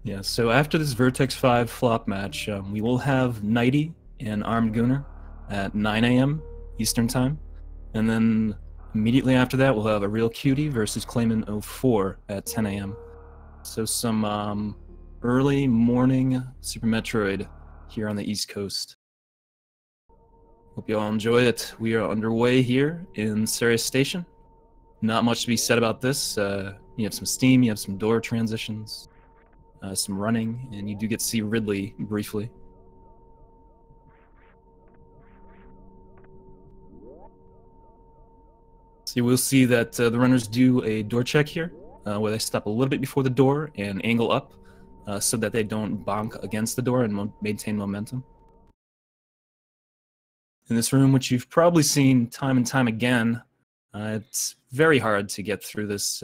Yeah, so after this Vertex5 flop match, we will have Nighty and Armed Gunner at 9 a.m. Eastern Time. And then immediately after that, we'll have a Real Cutie versus Clayman 04 at 10 a.m. So some early morning Super Metroid here on the East Coast. Hope you all enjoy it. We are underway here in Sirius Station. Not much to be said about this. You have some steam, you have some door transitions, some running, and you do get to see Ridley briefly. So you will see that the runners do a door check here, where they stop a little bit before the door and angle up, so that they don't bonk against the door and maintain momentum. In this room, which you've probably seen time and time again, it's very hard to get through this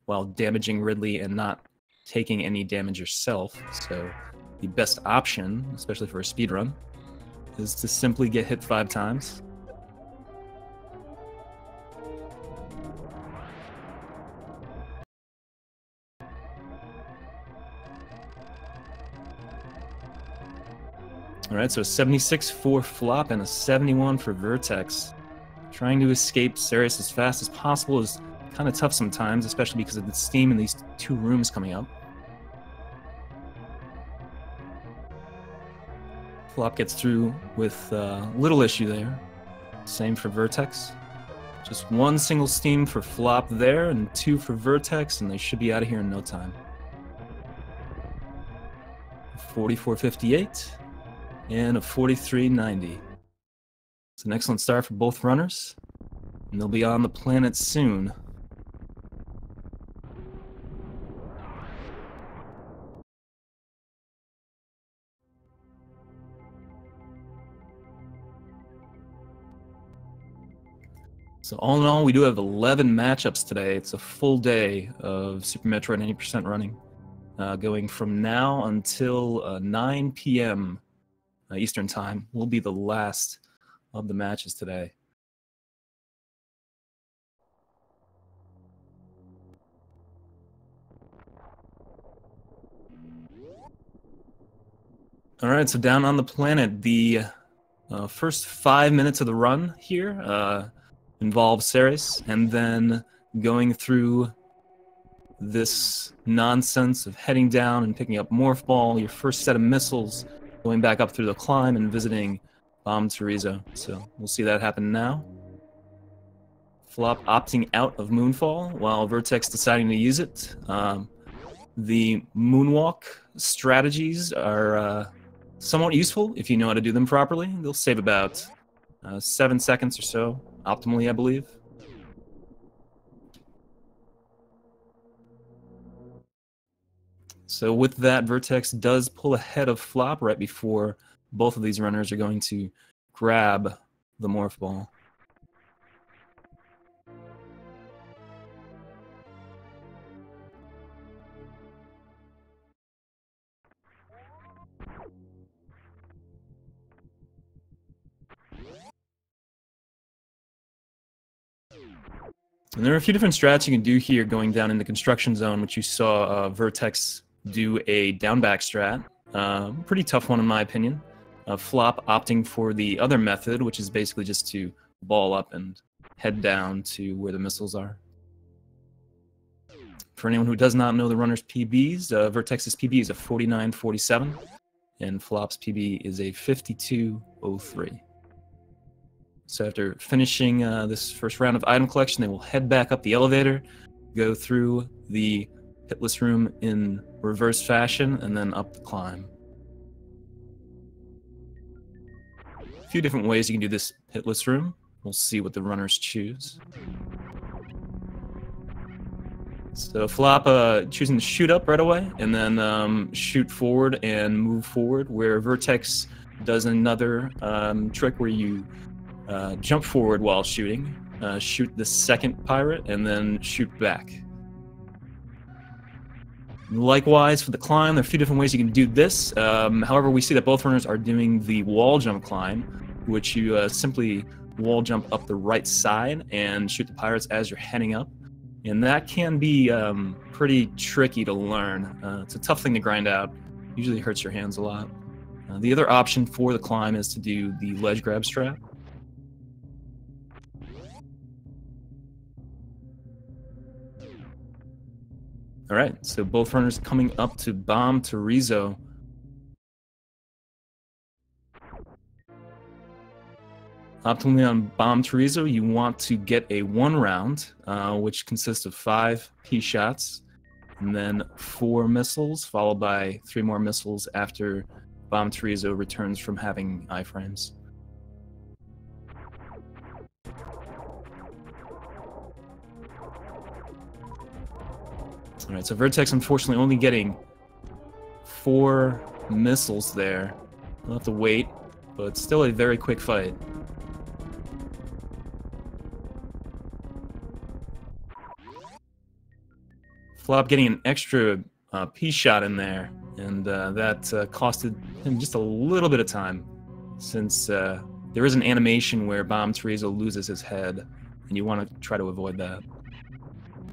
while damaging Ridley and not taking any damage yourself. So the best option, especially for a speedrun, is to simply get hit 5 times. Alright, so a 76 for Flop and a 71 for Vertex. Trying to escape Sirius as fast as possible is kind of tough sometimes, especially because of the steam in these 2 rooms coming up. Flop gets through with little issue there. Same for Vertex. Just 1 single steam for Flop there and 2 for Vertex, and they should be out of here in no time. 44.58 and a 43.90. It's an excellent start for both runners, and they'll be on the planet soon. So all in all, we do have 11 matchups today. It's a full day of Super Metroid 90% running, going from now until 9 p.m. Eastern Time. Will be the last of the matches today. All right, so down on the planet, the first 5 minutes of the run here involve Ceres, and then going through this nonsense of heading down and picking up Morph Ball, your first set of missiles, going back up through the climb and visiting Bomb Teresa. So we'll see that happen now. Flop opting out of Moonfall while Vertex deciding to use it. The moonwalk strategies are somewhat useful if you know how to do them properly. They'll save about 7 seconds or so, optimally, I believe. So with that, Vertex does pull ahead of Flop right before both of these runners are going to grab the Morph Ball. And there are a few different strats you can do here going down in the construction zone, which you saw Vertex do a down back strat. Pretty tough one in my opinion. Flop opting for the other method, which is basically just to ball up and head down to where the missiles are. For anyone who does not know the runner's PBs, Vertex's PB is a 49.47, and Flop's PB is a 52.03. So after finishing this first round of item collection, they will head back up the elevator, go through the hitless room in reverse fashion, and then up the climb. A few different ways you can do this hitless room. We'll see what the runners choose. So Flop choosing to shoot up right away, and then shoot forward and move forward, where Vertex does another trick where you jump forward while shooting, shoot the second pirate, and then shoot back. Likewise, for the climb, there are a few different ways you can do this. However, we see that both runners are doing the wall jump climb, which you simply wall jump up the right side and shoot the pirates as you're heading up. And that can be pretty tricky to learn. It's a tough thing to grind out. Usually hurts your hands a lot. The other option for the climb is to do the ledge grab strat. All right, so both runners coming up to Bomb Torizo. Optimally on Bomb Torizo, you want to get a 1 round, which consists of 5 P shots, and then 4 missiles, followed by 3 more missiles after Bomb Torizo returns from having iframes. All right, so Vertex unfortunately only getting 4 missiles there. We'll have to wait, but it's still a very quick fight. Flop getting an extra P shot in there, and that costed him just a little bit of time, since there is an animation where Bomb Torizo loses his head, and you want to try to avoid that.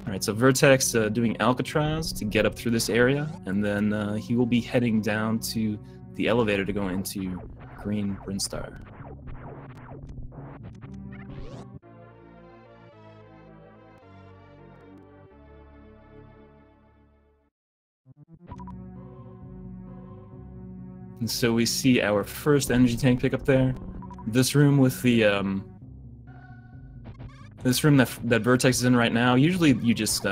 All right, so Vertex doing Alcatraz to get up through this area, and then he will be heading down to the elevator to go into Green Brinstar. And so we see our first energy tank pickup there. This room with the this room that Vertex is in right now. Usually you just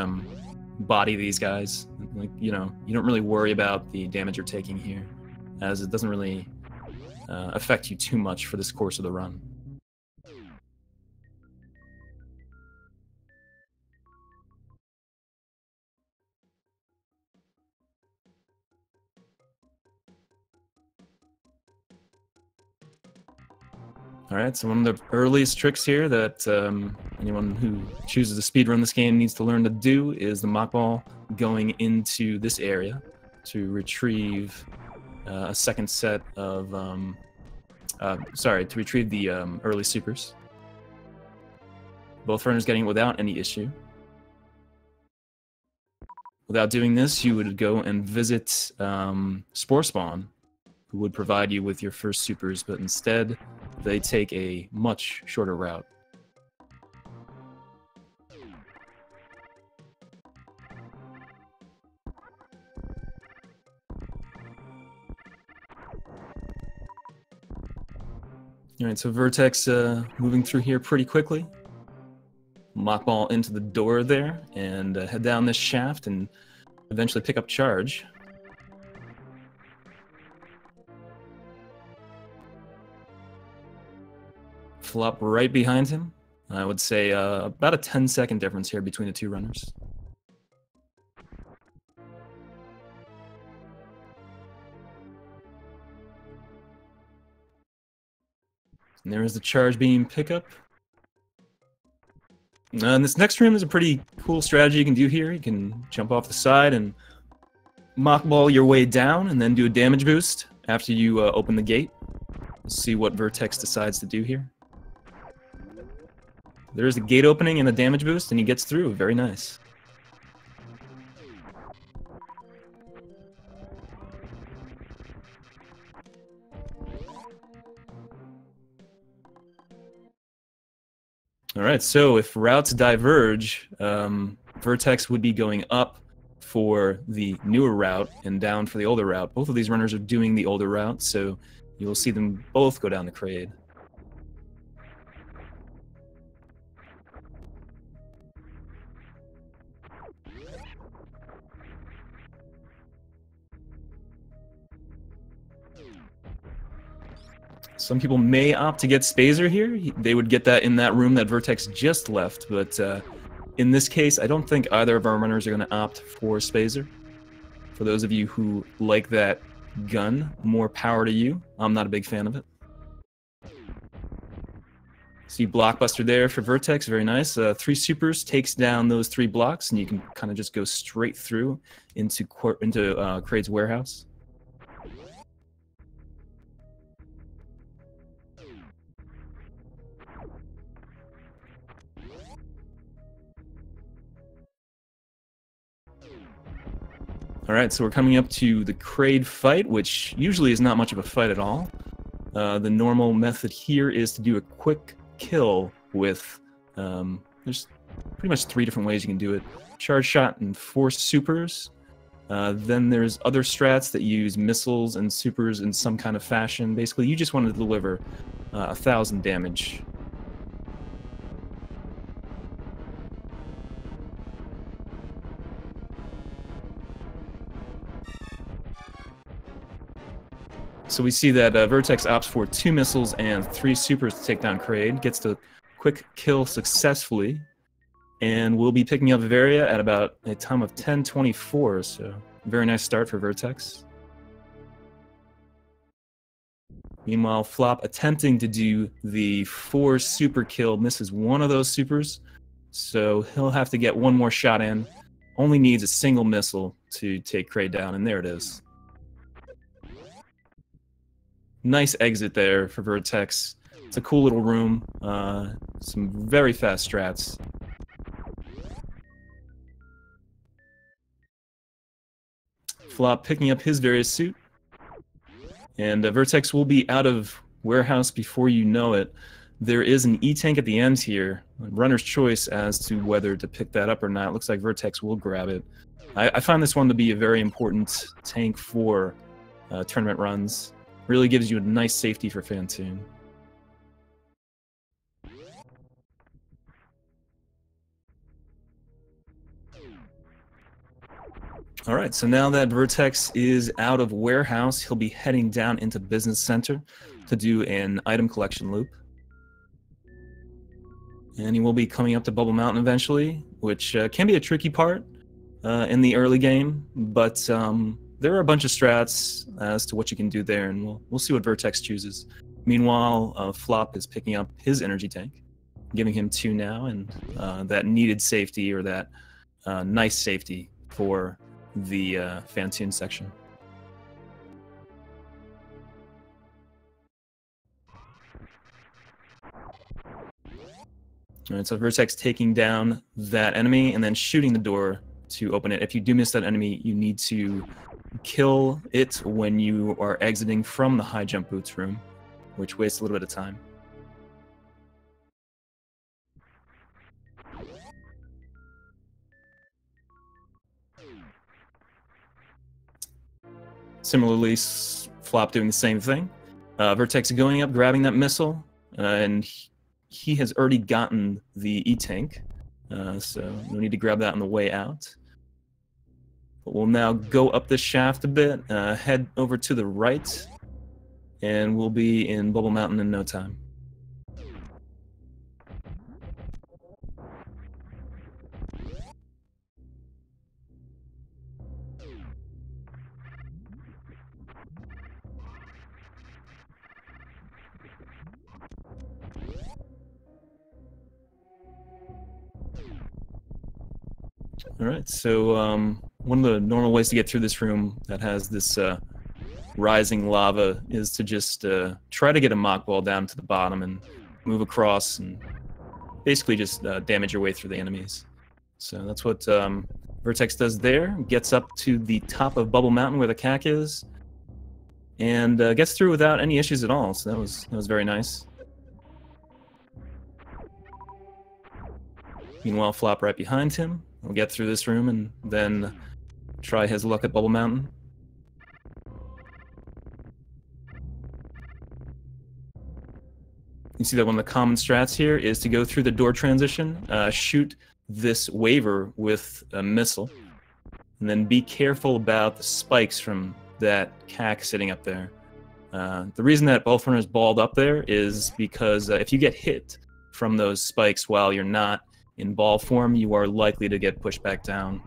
body these guys. Like, you know, you don't really worry about the damage you're taking here, as it doesn't really affect you too much for this course of the run. All right, so one of the earliest tricks here that anyone who chooses to speedrun this game needs to learn to do is the mock ball going into this area to retrieve a second set of, to retrieve the early supers. Both runners getting it without any issue. Without doing this, you would go and visit Spore Spawn, who would provide you with your first supers, but instead they take a much shorter route. All right, so Vertex moving through here pretty quickly. Mock ball into the door there, and head down this shaft and eventually pick up charge. Flop right behind him. I would say about a 10-second difference here between the two runners. And there is the charge beam pickup. And this next room is a pretty cool strategy you can do here. You can jump off the side and mock ball your way down and then do a damage boost after you open the gate. Let's see what Vertex decides to do here. There's a gate opening and a damage boost, and he gets through. Very nice. All right, so if routes diverge, Vertex would be going up for the newer route and down for the older route. Both of these runners are doing the older route, so you will see them both go down the crade. Some people may opt to get Spazer here. They would get that in that room that Vertex just left, but in this case, I don't think either of our runners are going to opt for Spazer. For those of you who like that gun, more power to you. I'm not a big fan of it. See Blockbuster there for Vertex, very nice. 3 supers takes down those 3 blocks, and you can kind of just go straight through into Crade's warehouse. Alright, so we're coming up to the Kraid fight, which usually is not much of a fight at all. The normal method here is to do a quick kill with... there's pretty much 3 different ways you can do it. Charge shot and 4 supers. Then there's other strats that use missiles and supers in some kind of fashion. Basically, you just want to deliver 1,000 damage. So we see that Vertex opts for 2 missiles and 3 supers to take down Kraid, gets the quick kill successfully, and we'll be picking up Varia at about a time of 10:24, so very nice start for Vertex. Meanwhile, Flop attempting to do the 4 super kill misses one of those supers, so he'll have to get one more shot in. Only needs a single missile to take Kraid down, and there it is. Nice exit there for Vertex. It's a cool little room. Some very fast strats. Flop picking up his various suit. And Vertex will be out of warehouse before you know it. There is an E-tank at the end here. Runner's choice as to whether to pick that up or not. It looks like Vertex will grab it. I find this one to be a very important tank for tournament runs. Really gives you a nice safety for Fantoon. Alright, so now that Vertex is out of warehouse, he'll be heading down into Business Center to do an item collection loop. And he will be coming up to Bubble Mountain eventually, which can be a tricky part in the early game, but there are a bunch of strats as to what you can do there, and we'll see what Vertex chooses. Meanwhile, Flop is picking up his energy tank, giving him 2 now, and that needed safety, or that nice safety for the Fantoon section. Alright, so Vertex taking down that enemy and then shooting the door to open it. If you do miss that enemy, you need to kill it when you are exiting from the high jump boots room, which wastes a little bit of time. Similarly, Flop doing the same thing. Vertex going up, grabbing that missile, and he has already gotten the E-tank, so no need to grab that on the way out. But we'll now go up the shaft a bit, head over to the right, and we'll be in Bubble Mountain in no time. Alright, so one of the normal ways to get through this room that has this rising lava is to just try to get a mock ball down to the bottom and move across and basically just damage your way through the enemies. So that's what Vertex does there. Gets up to the top of Bubble Mountain where the CAC is, and gets through without any issues at all. So that was very nice. Meanwhile, Flop right behind him. We'll get through this room and then try his luck at Bubble Mountain. You see that one of the common strats here is to go through the door transition, shoot this waiver with a missile, and then be careful about the spikes from that CAC sitting up there. The reason that Ball Runner is balled up there is because if you get hit from those spikes while you're not in ball form, you are likely to get pushed back down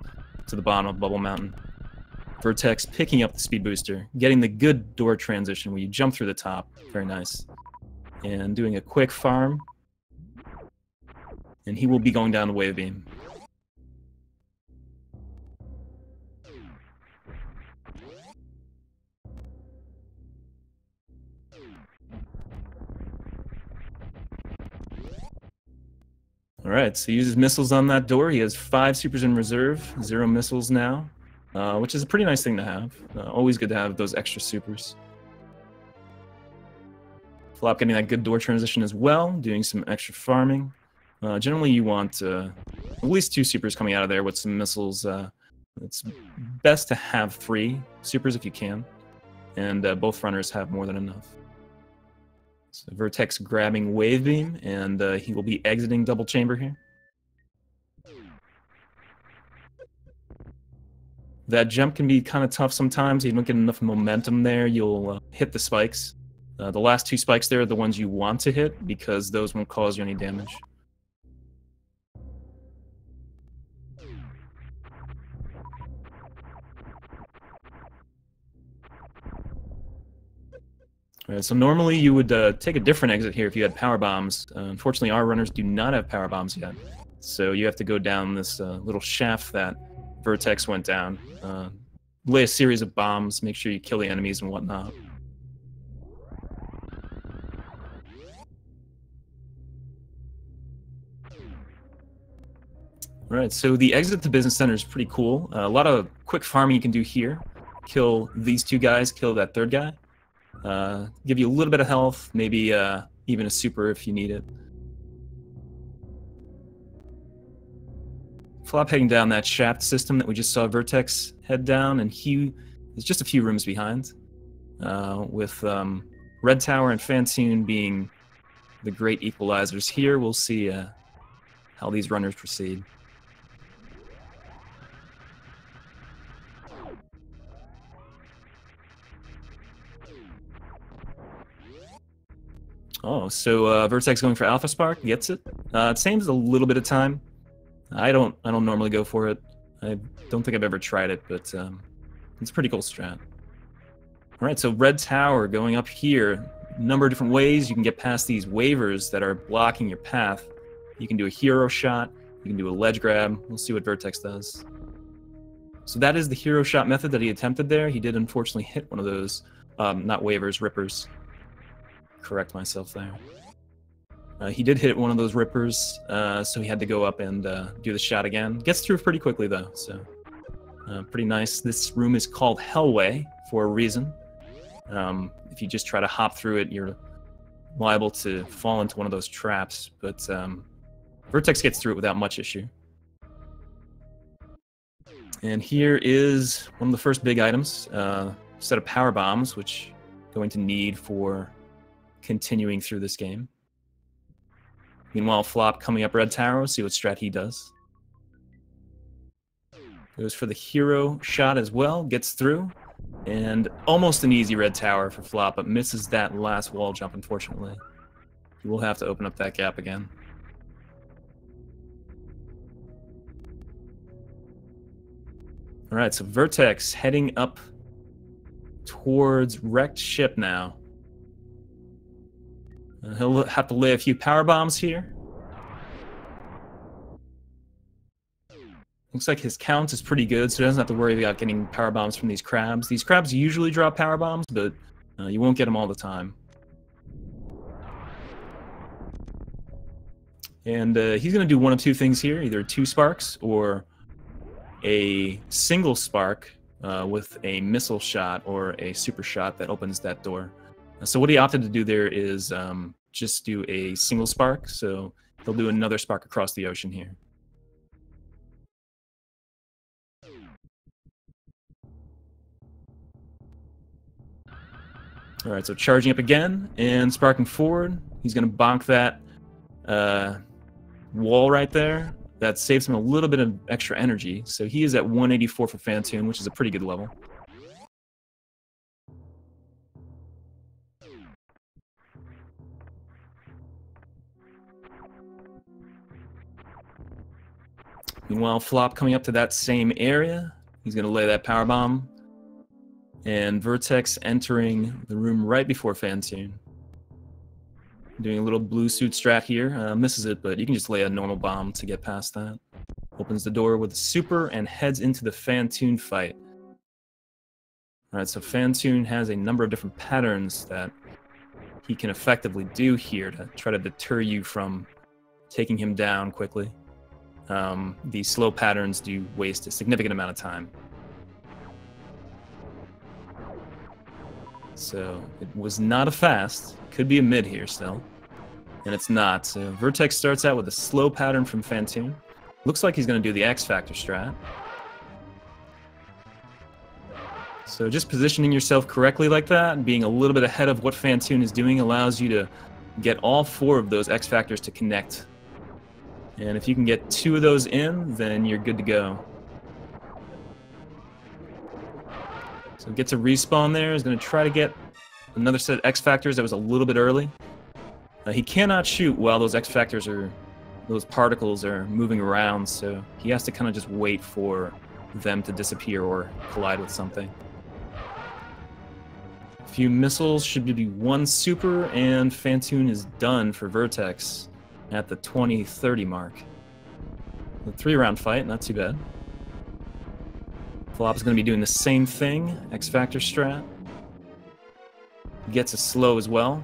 to the bottom of Bubble Mountain. Vertex picking up the speed booster, getting the good door transition where you jump through the top. Very nice. And doing a quick farm. And he will be going down the wave beam. Alright, so he uses missiles on that door. He has 5 supers in reserve, 0 missiles now. which is a pretty nice thing to have. Always good to have those extra supers. Flop getting that good door transition as well, doing some extra farming. Generally, you want at least 2 supers coming out of there with some missiles. It's best to have 3 supers if you can, and both runners have more than enough. So Vertex grabbing Wave Beam, and he will be exiting double chamber here. That jump can be kind of tough sometimes. You don't get enough momentum there. You'll hit the spikes. The last 2 spikes there are the ones you want to hit because those won't cause you any damage. Alright, so normally you would take a different exit here if you had power bombs. Unfortunately, our runners do not have power bombs yet. So you have to go down this little shaft that Vertex went down. Lay a series of bombs, make sure you kill the enemies and whatnot. Alright, so the exit to Business Center is pretty cool. A lot of quick farming you can do here. Kill these 2 guys, kill that 3rd guy. Give you a little bit of health, maybe even a super if you need it. Flop heading down that shaft system that we just saw Vertex head down, and he is just a few rooms behind, with Red Tower and Fantoon being the great equalizers here. We'll see how these runners proceed. Oh, so Vertex going for Alpha Spark, gets it. It saves a little bit of time. I don't normally go for it. I don't think I've ever tried it, but it's a pretty cool strat. Alright, so Red Tower going up here. A number of different ways you can get past these waivers that are blocking your path. You can do a hero shot, you can do a ledge grab. We'll see what Vertex does. So that is the hero shot method that he attempted there. He did unfortunately hit one of those, not waivers, rippers. Correct myself there. He did hit one of those rippers, so he had to go up and do the shot again. Gets through pretty quickly, though, so pretty nice. This room is called Hellway for a reason. If you just try to hop through it, you're liable to fall into one of those traps, but Vertex gets through it without much issue. And here is one of the first big items, set of power bombs, which going to need for continuing through this game. Meanwhile, Flop coming up Red Tower, see what strat he does. Goes for the hero shot as well, gets through, and almost an easy Red Tower for Flop, but misses that last wall jump, unfortunately. He will have to open up that gap again. Alright, so Vertex heading up towards Wrecked Ship now. He'll have to lay a few power bombs here. Looks like his count is pretty good, so he doesn't have to worry about getting power bombs from these crabs. These crabs usually drop power bombs, but you won't get them all the time. And he's going to do one of 2 things here, either 2 sparks or a single spark with a missile shot or a super shot that opens that door. So what he opted to do there is just do a single spark, so he'll do another spark across the ocean here. Alright, so charging up again and sparking forward. He's going to bonk that wall right there. That saves him a little bit of extra energy, so he is at 184 for Fantoon, which is a pretty good level. Meanwhile, Flop coming up to that same area. He's going to lay that power bomb. And Vertex entering the room right before Fantoon. Doing a little blue suit strat here. Misses it, but you can just lay a normal bomb to get past that. Opens the door with a super and heads into the Fantoon fight. Alright, so Fantoon has a number of different patterns that he can effectively do here to try to deter you from taking him down quickly. These slow patterns do waste a significant amount of time. So it was not a fast. Could be a mid here still. And it's not. So Vertex starts out with a slow pattern from Fantoon. Looks like he's going to do the X Factor strat. So just positioning yourself correctly like that, and being a little bit ahead of what Fantoon is doing, allows you to get all 4 of those X Factors to connect. And if you can get 2 of those in, then you're good to go. So gets a respawn there. He's going to try to get another set of X Factors that was a little bit early. He cannot shoot while those X Factors are, those particles are moving around, so he has to kind of just wait for them to disappear or collide with something. A few missiles, should be 1 super, and Fantoon is done for Vertex at the 20-30 mark. A 3-round fight, not too bad. Flop is going to be doing the same thing, X Factor strat. Gets a slow as well.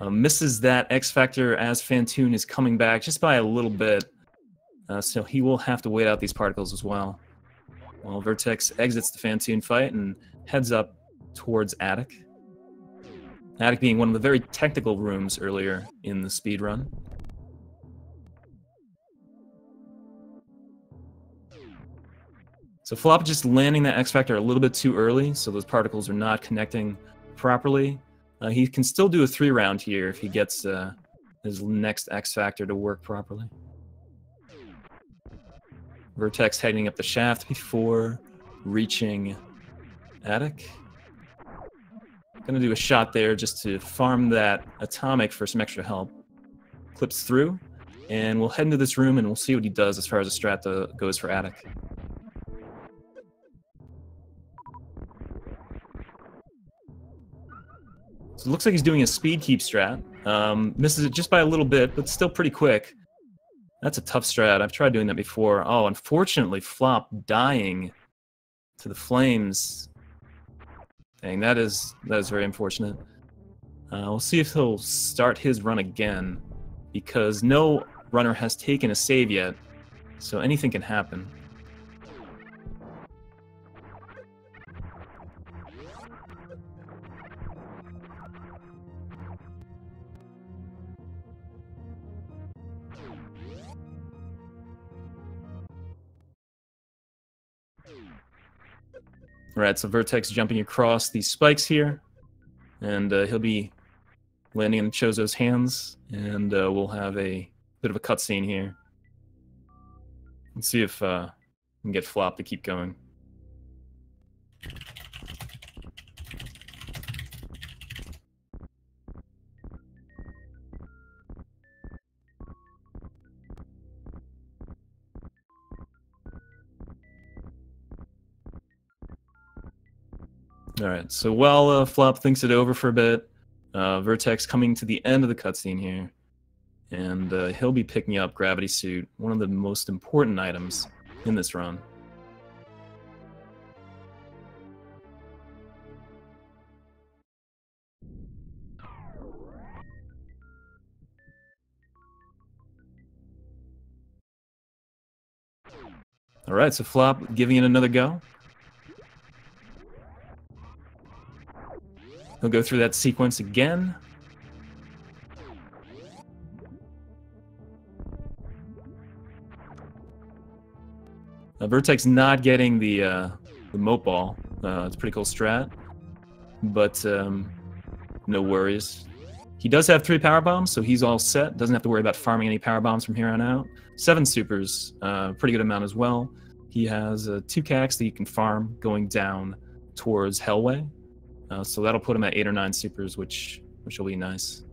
Misses that X Factor as Fantoon is coming back just by a little bit. So he will have to wait out these particles as well. Well, Vertex exits the Fantoon fight and heads up towards Attic. Attic being one of the very technical rooms earlier in the speedrun. So Flop just landing that X Factor a little bit too early, so those particles are not connecting properly. He can still do a 3-round here if he gets his next X Factor to work properly. Vertex heading up the shaft before reaching Attic. Gonna do a shot there just to farm that atomic for some extra help. Clips through, and we'll head into this room and we'll see what he does as far as the strat goes for Attic. So it looks like he's doing a speed keep strat. Misses it just by a little bit, but still pretty quick. That's a tough strat. I've tried doing that before. Oh, unfortunately, Flop dying to the flames. Dang, that is very unfortunate. We'll see if he'll start his run again, because no runner has taken a save yet, so anything can happen. Alright, so Vertex jumping across these spikes here, and he'll be landing in Chozo's hands, and we'll have a bit of a cutscene here. Let's see if we can get Flop to keep going. Alright, so while Flop thinks it over for a bit, Vertex coming to the end of the cutscene here, and he'll be picking up Gravity Suit, one of the most important items in this run. Alright, so Flop giving it another go. He'll go through that sequence again. Vertex not getting the moat ball. It's a pretty cool strat, but no worries. He does have 3 power bombs, so he's all set. Doesn't have to worry about farming any power bombs from here on out. 7 supers, pretty good amount as well. He has 2 cacks that you can farm going down towards Hellway. So that'll put him at 8 or 9 supers, which will be nice.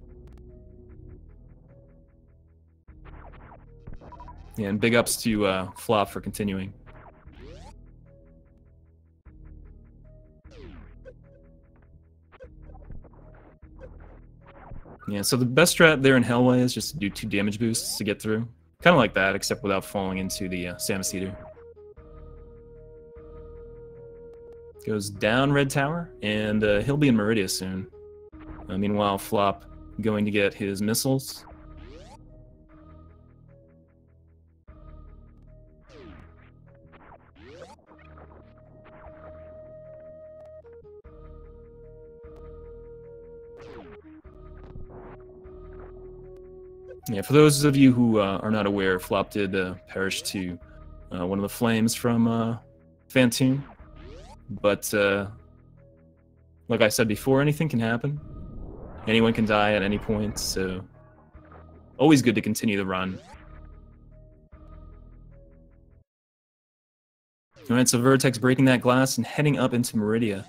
Yeah, and big ups to Flop for continuing. Yeah, so the best strat there in Hellway is just to do 2 damage boosts to get through. Kind of like that, except without falling into the Samus Eater. Goes down Red Tower, and he'll be in Meridia soon. Meanwhile, Flop going to get his missiles. Yeah, for those of you who are not aware, Flop did perish to one of the flames from Phantoon. But like I said before, anything can happen. Anyone can die at any point, so always good to continue the run. Alright, so Vertex breaking that glass and heading up into Meridia.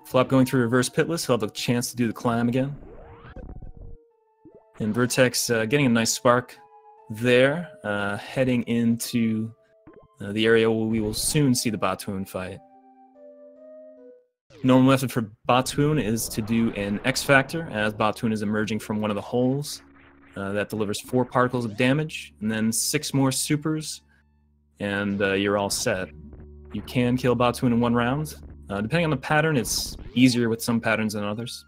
Flop going through reverse pitless, he'll have a chance to do the climb again. And Vertex getting a nice spark there, heading into the area where we will soon see the Batoon fight. Normal method for Batoon is to do an X Factor, as Batoon is emerging from one of the holes. That delivers 4 particles of damage, and then 6 more supers, and you're all set. You can kill Batoon in 1 round. Depending on the pattern, it's easier with some patterns than others.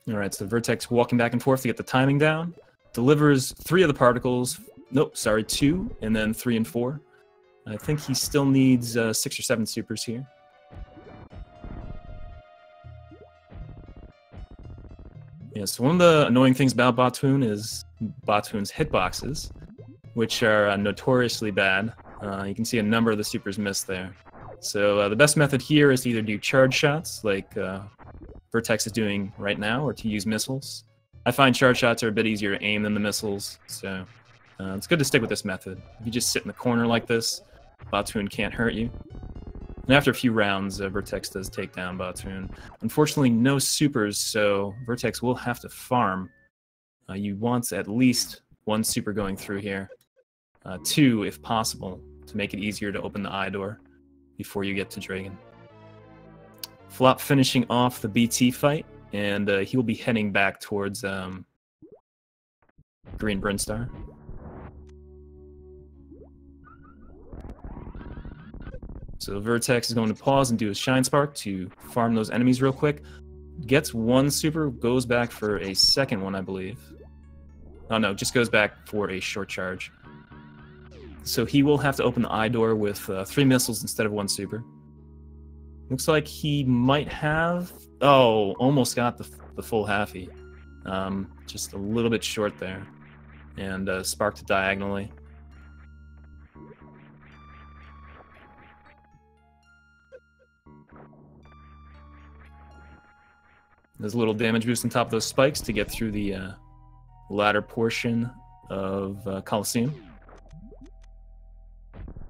Alright, so Vertex walking back and forth to get the timing down. Delivers 3 of the particles. Nope, sorry, 2, and then 3 and 4. I think he still needs 6 or 7 supers here. Yeah, so one of the annoying things about Batoon is Batoon's hitboxes, which are notoriously bad. You can see a number of the supers missed there. So the best method here is to either do charge shots, like Vertex is doing right now, or to use missiles. I find charge shots are a bit easier to aim than the missiles, so it's good to stick with this method. If you just sit in the corner like this, Batoon can't hurt you. And after a few rounds, Vertex does take down Batoon. Unfortunately, no supers, so Vertex will have to farm. You want at least 1 super going through here. 2, if possible, to make it easier to open the eye door before you get to Dragon. Flop finishing off the BT fight, and he'll be heading back towards Green Brinstar. So Vertex is going to pause and do a Shine Spark to farm those enemies real quick. Gets 1 super, goes back for a second one, I believe. Oh no, just goes back for a short charge. So he will have to open the eye door with 3 missiles instead of 1 super. Looks like he might have... Oh, almost got the full halfie. Just a little bit short there. And sparked diagonally. There's a little damage boost on top of those spikes to get through the latter portion of Coliseum.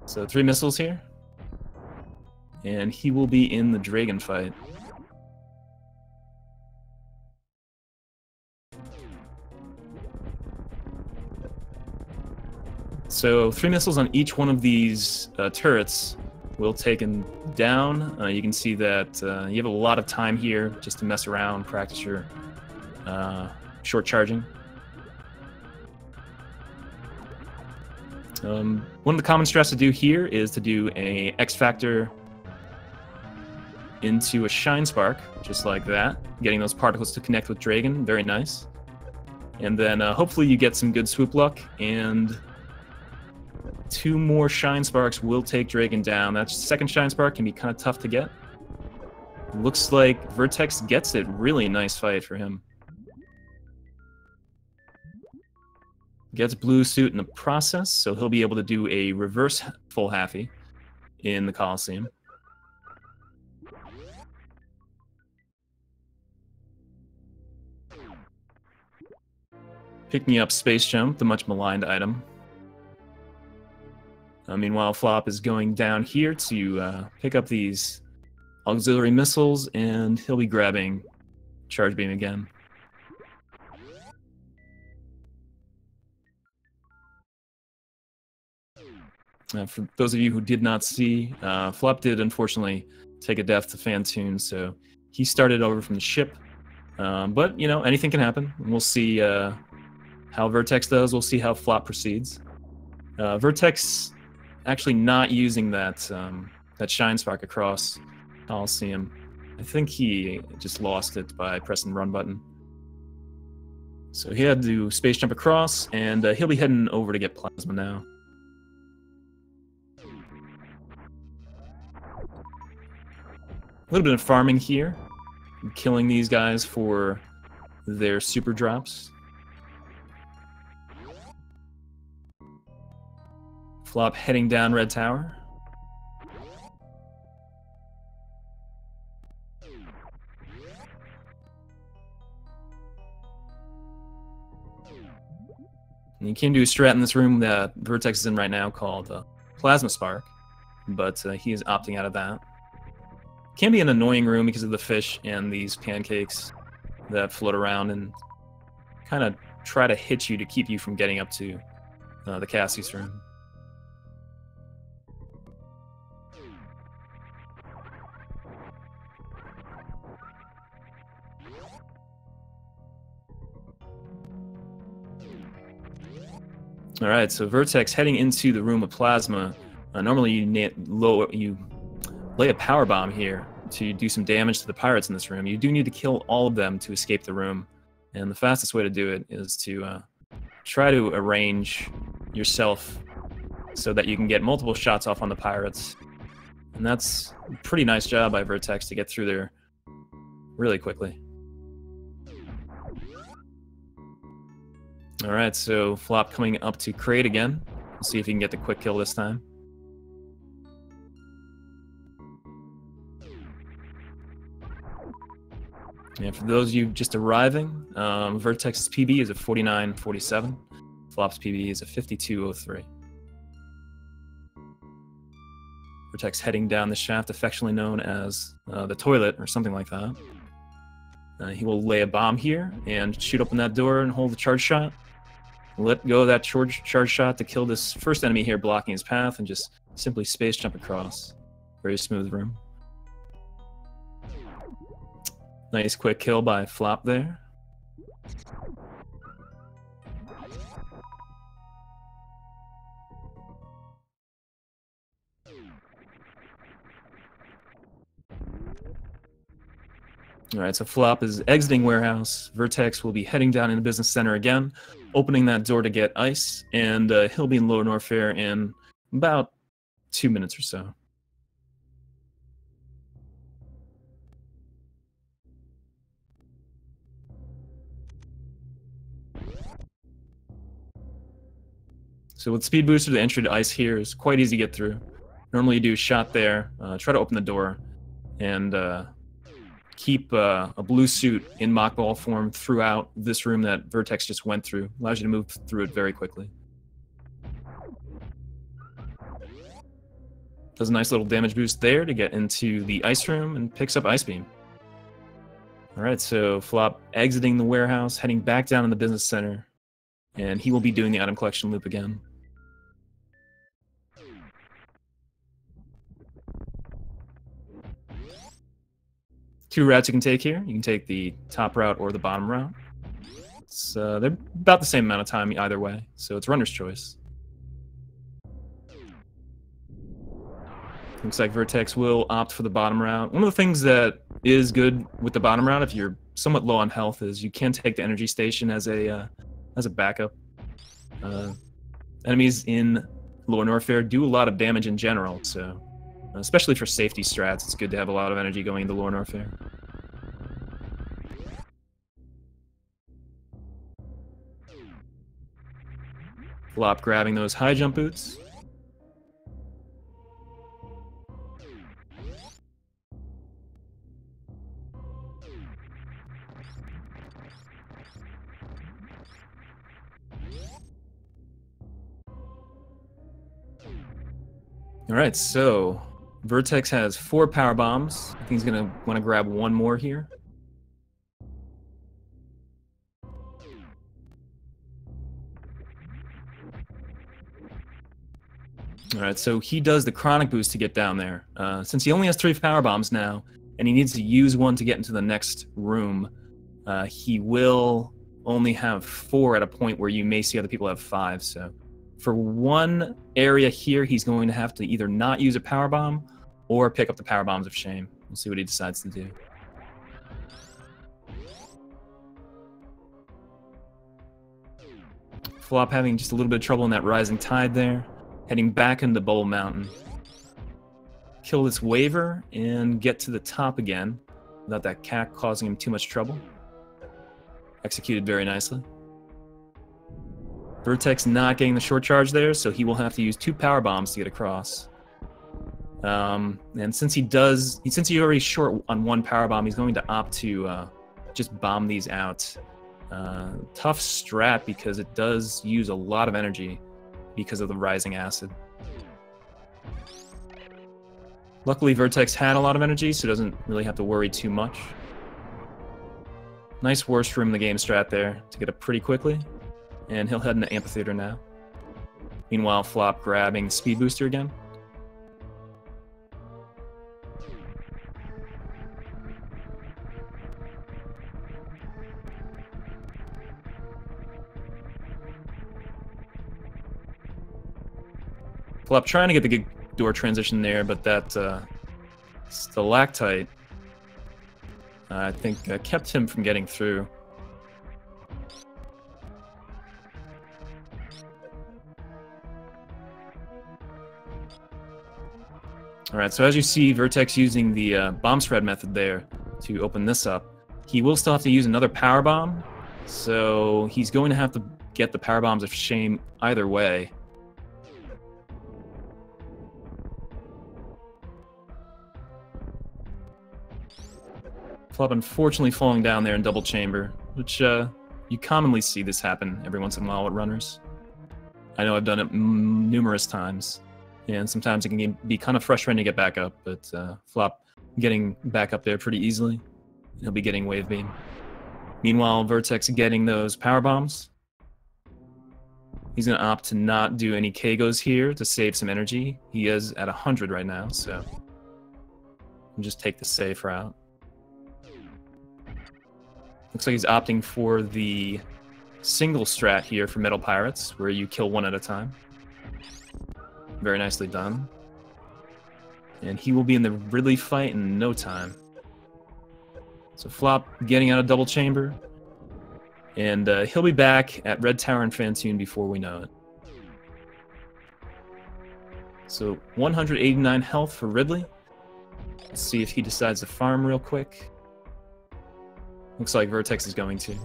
So 3 missiles here. And he will be in the Dragon fight. So 3 missiles on each one of these turrets will take him down. You can see that you have a lot of time here just to mess around, practice your short charging. One of the common strats to do here is to do a X Factor into a Shine Spark, just like that. Getting those particles to connect with Dragon, very nice. And then hopefully you get some good swoop luck, and 2 more Shine Sparks will take Dragon down. That second Shine Spark can be kind of tough to get. Looks like Vertex gets it. Really nice fight for him. Gets blue suit in the process, so he'll be able to do a reverse full halfie in the Coliseum. Pick me up Space Jump, the much maligned item. Meanwhile, Flop is going down here to pick up these auxiliary missiles, and he'll be grabbing Charge Beam again. For those of you who did not see, Flop did unfortunately take a death to Phantoon, so he started over from the ship. But, you know, anything can happen. We'll see how Vertex does. We'll see how Flop proceeds. Vertex actually not using that that Shine Spark across Coliseum. I think he just lost it by pressing the run button. So he had to space jump across, and he'll be heading over to get plasma now. A little bit of farming here, killing these guys for their super drops. Flop heading down Red Tower. And you can do a strat in this room that Vertex is in right now called Plasma Spark, but he is opting out of that. Can be an annoying room because of the fish and these pancakes that float around and kind of try to hit you to keep you from getting up to the Cassius room. Alright, so Vertex heading into the room of plasma. Normally you lay a power bomb here to do some damage to the pirates in this room. You do need to kill all of them to escape the room. And the fastest way to do it is to try to arrange yourself so that you can get multiple shots off on the pirates. And that's a pretty nice job by Vertex to get through there really quickly. Alright, so Flop coming up to crate again. We'll see if he can get the quick kill this time. And for those of you just arriving, Vertex's PB is a 49.47. Flop's PB is a 52.03. Vertex heading down the shaft, affectionately known as the toilet or something like that. He will lay a bomb here and shoot open that door and hold the charge shot. Let go of that charge shot to kill this first enemy here blocking his path and just simply space jump across. Very smooth room. Nice quick kill by Flop there. Alright, so Flop is exiting warehouse. Vertex will be heading down in the business center again, opening that door to get ice, and he'll be in Lower Norfair in about 2 minutes or so. So with Speed Booster, the entry to ice here is quite easy to get through. Normally you do a shot there, try to open the door, and keep a blue suit in mock ball form throughout this room that Vertex just went through. Allows you to move through it very quickly. Does a nice little damage boost there to get into the ice room and picks up Ice Beam. Alright, so Flop exiting the warehouse, heading back down in the business center, and he will be doing the item collection loop again. Two routes you can take here. You can take the top route or the bottom route. They're about the same amount of time either way, so it's runner's choice. Looks like Vertex will opt for the bottom route. One of the things that is good with the bottom route, if you're somewhat low on health, is you can take the energy station as a backup. Enemies in Lower Norfair do a lot of damage in general, so especially for safety strats, it's good to have a lot of energy going into Lower Norfair. Flop grabbing those high jump boots. Alright, so Vertex has 4 power bombs. I think he's going to want to grab one more here. Alright, so he does the chronic boost to get down there. Since he only has 3 power bombs now, and he needs to use one to get into the next room, he will only have 4 at a point where you may see other people have 5. So for one area here, he's going to have to either not use a power bomb or pick up the power bombs of shame. We'll see what he decides to do. Flop having just a little bit of trouble in that rising tide there. Heading back into Bubble Mountain. Kill this Waver and get to the top again without that cack causing him too much trouble. Executed very nicely. Vertex not getting the short charge there, so he will have to use 2 power bombs to get across. And since since he's already short on 1 power bomb, he's going to opt to just bomb these out. Tough strat because it does use a lot of energy because of the rising acid. Luckily, Vertex had a lot of energy, so doesn't really have to worry too much. Nice worst room in the game strat there to get up pretty quickly. And he'll head into Amphitheater now. Meanwhile, Flop grabbing Speed Booster again. Flop trying to get the good door transition there, but that stalactite, I think, kept him from getting through. Alright, so as you see, Vertex using the bomb spread method there to open this up. He will still have to use another power bomb, so he's going to have to get the power bombs of shame either way. Flop unfortunately falling down there in double chamber, which you commonly see this happen every once in a while with runners. I know I've done it numerous times, and sometimes it can be kind of frustrating to get back up, but Flop getting back up there pretty easily. He'll be getting Wave Beam. Meanwhile, Vertex getting those power bombs. He's going to opt to not do any Kagos here to save some energy. He is at 100 right now, so just take the safe route. Looks like he's opting for the single strat here for Metal Pirates, where you kill 1 at a time. Very nicely done. And he will be in the Ridley fight in no time. So Flop getting out of double chamber. And he'll be back at Red Tower and Fantoon before we know it. So 189 health for Ridley. Let's see if he decides to farm real quick. Looks like Vertex is going to.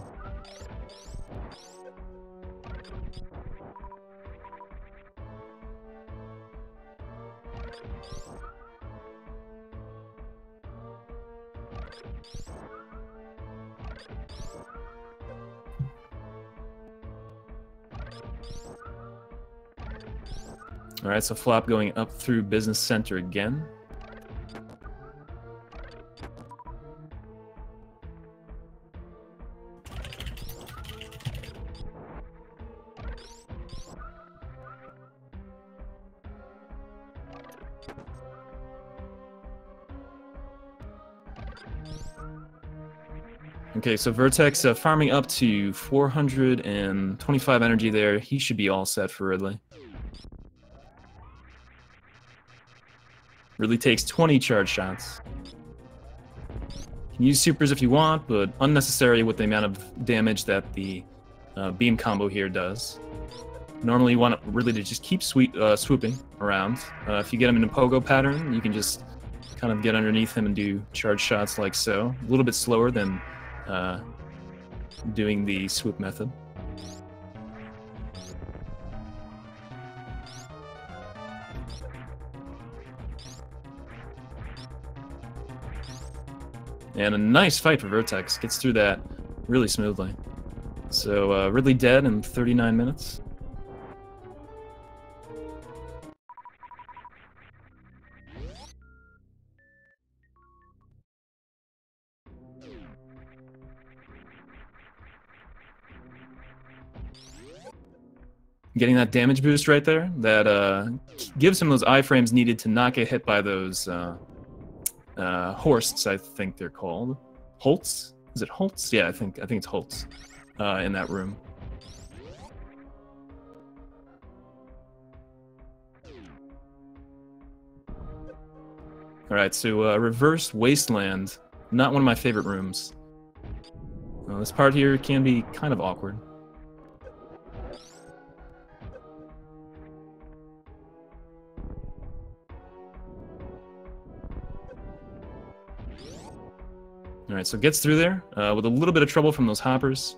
Alright, so Flop going up through Business Center again. Okay, so Vertex farming up to 425 energy there. He should be all set for Ridley. Ridley takes 20 charge shots. You can use supers if you want, but unnecessary with the amount of damage that the beam combo here does. Normally you want Ridley to just keep swooping around. If you get him in a pogo pattern, you can just kind of get underneath him and do charge shots like so. A little bit slower than doing the swoop method. And a nice fight for Vertex. Gets through that really smoothly. So Ridley dead in 39 minutes. Getting that damage boost right there, that gives him those iframes needed to not get hit by those Horsts, I think they're called. Holtz? Is it Holtz? Yeah, I think it's Holtz in that room. Alright, so Reverse Wasteland. Not one of my favorite rooms. This part here can be kind of awkward. Alright, so gets through there with a little bit of trouble from those hoppers.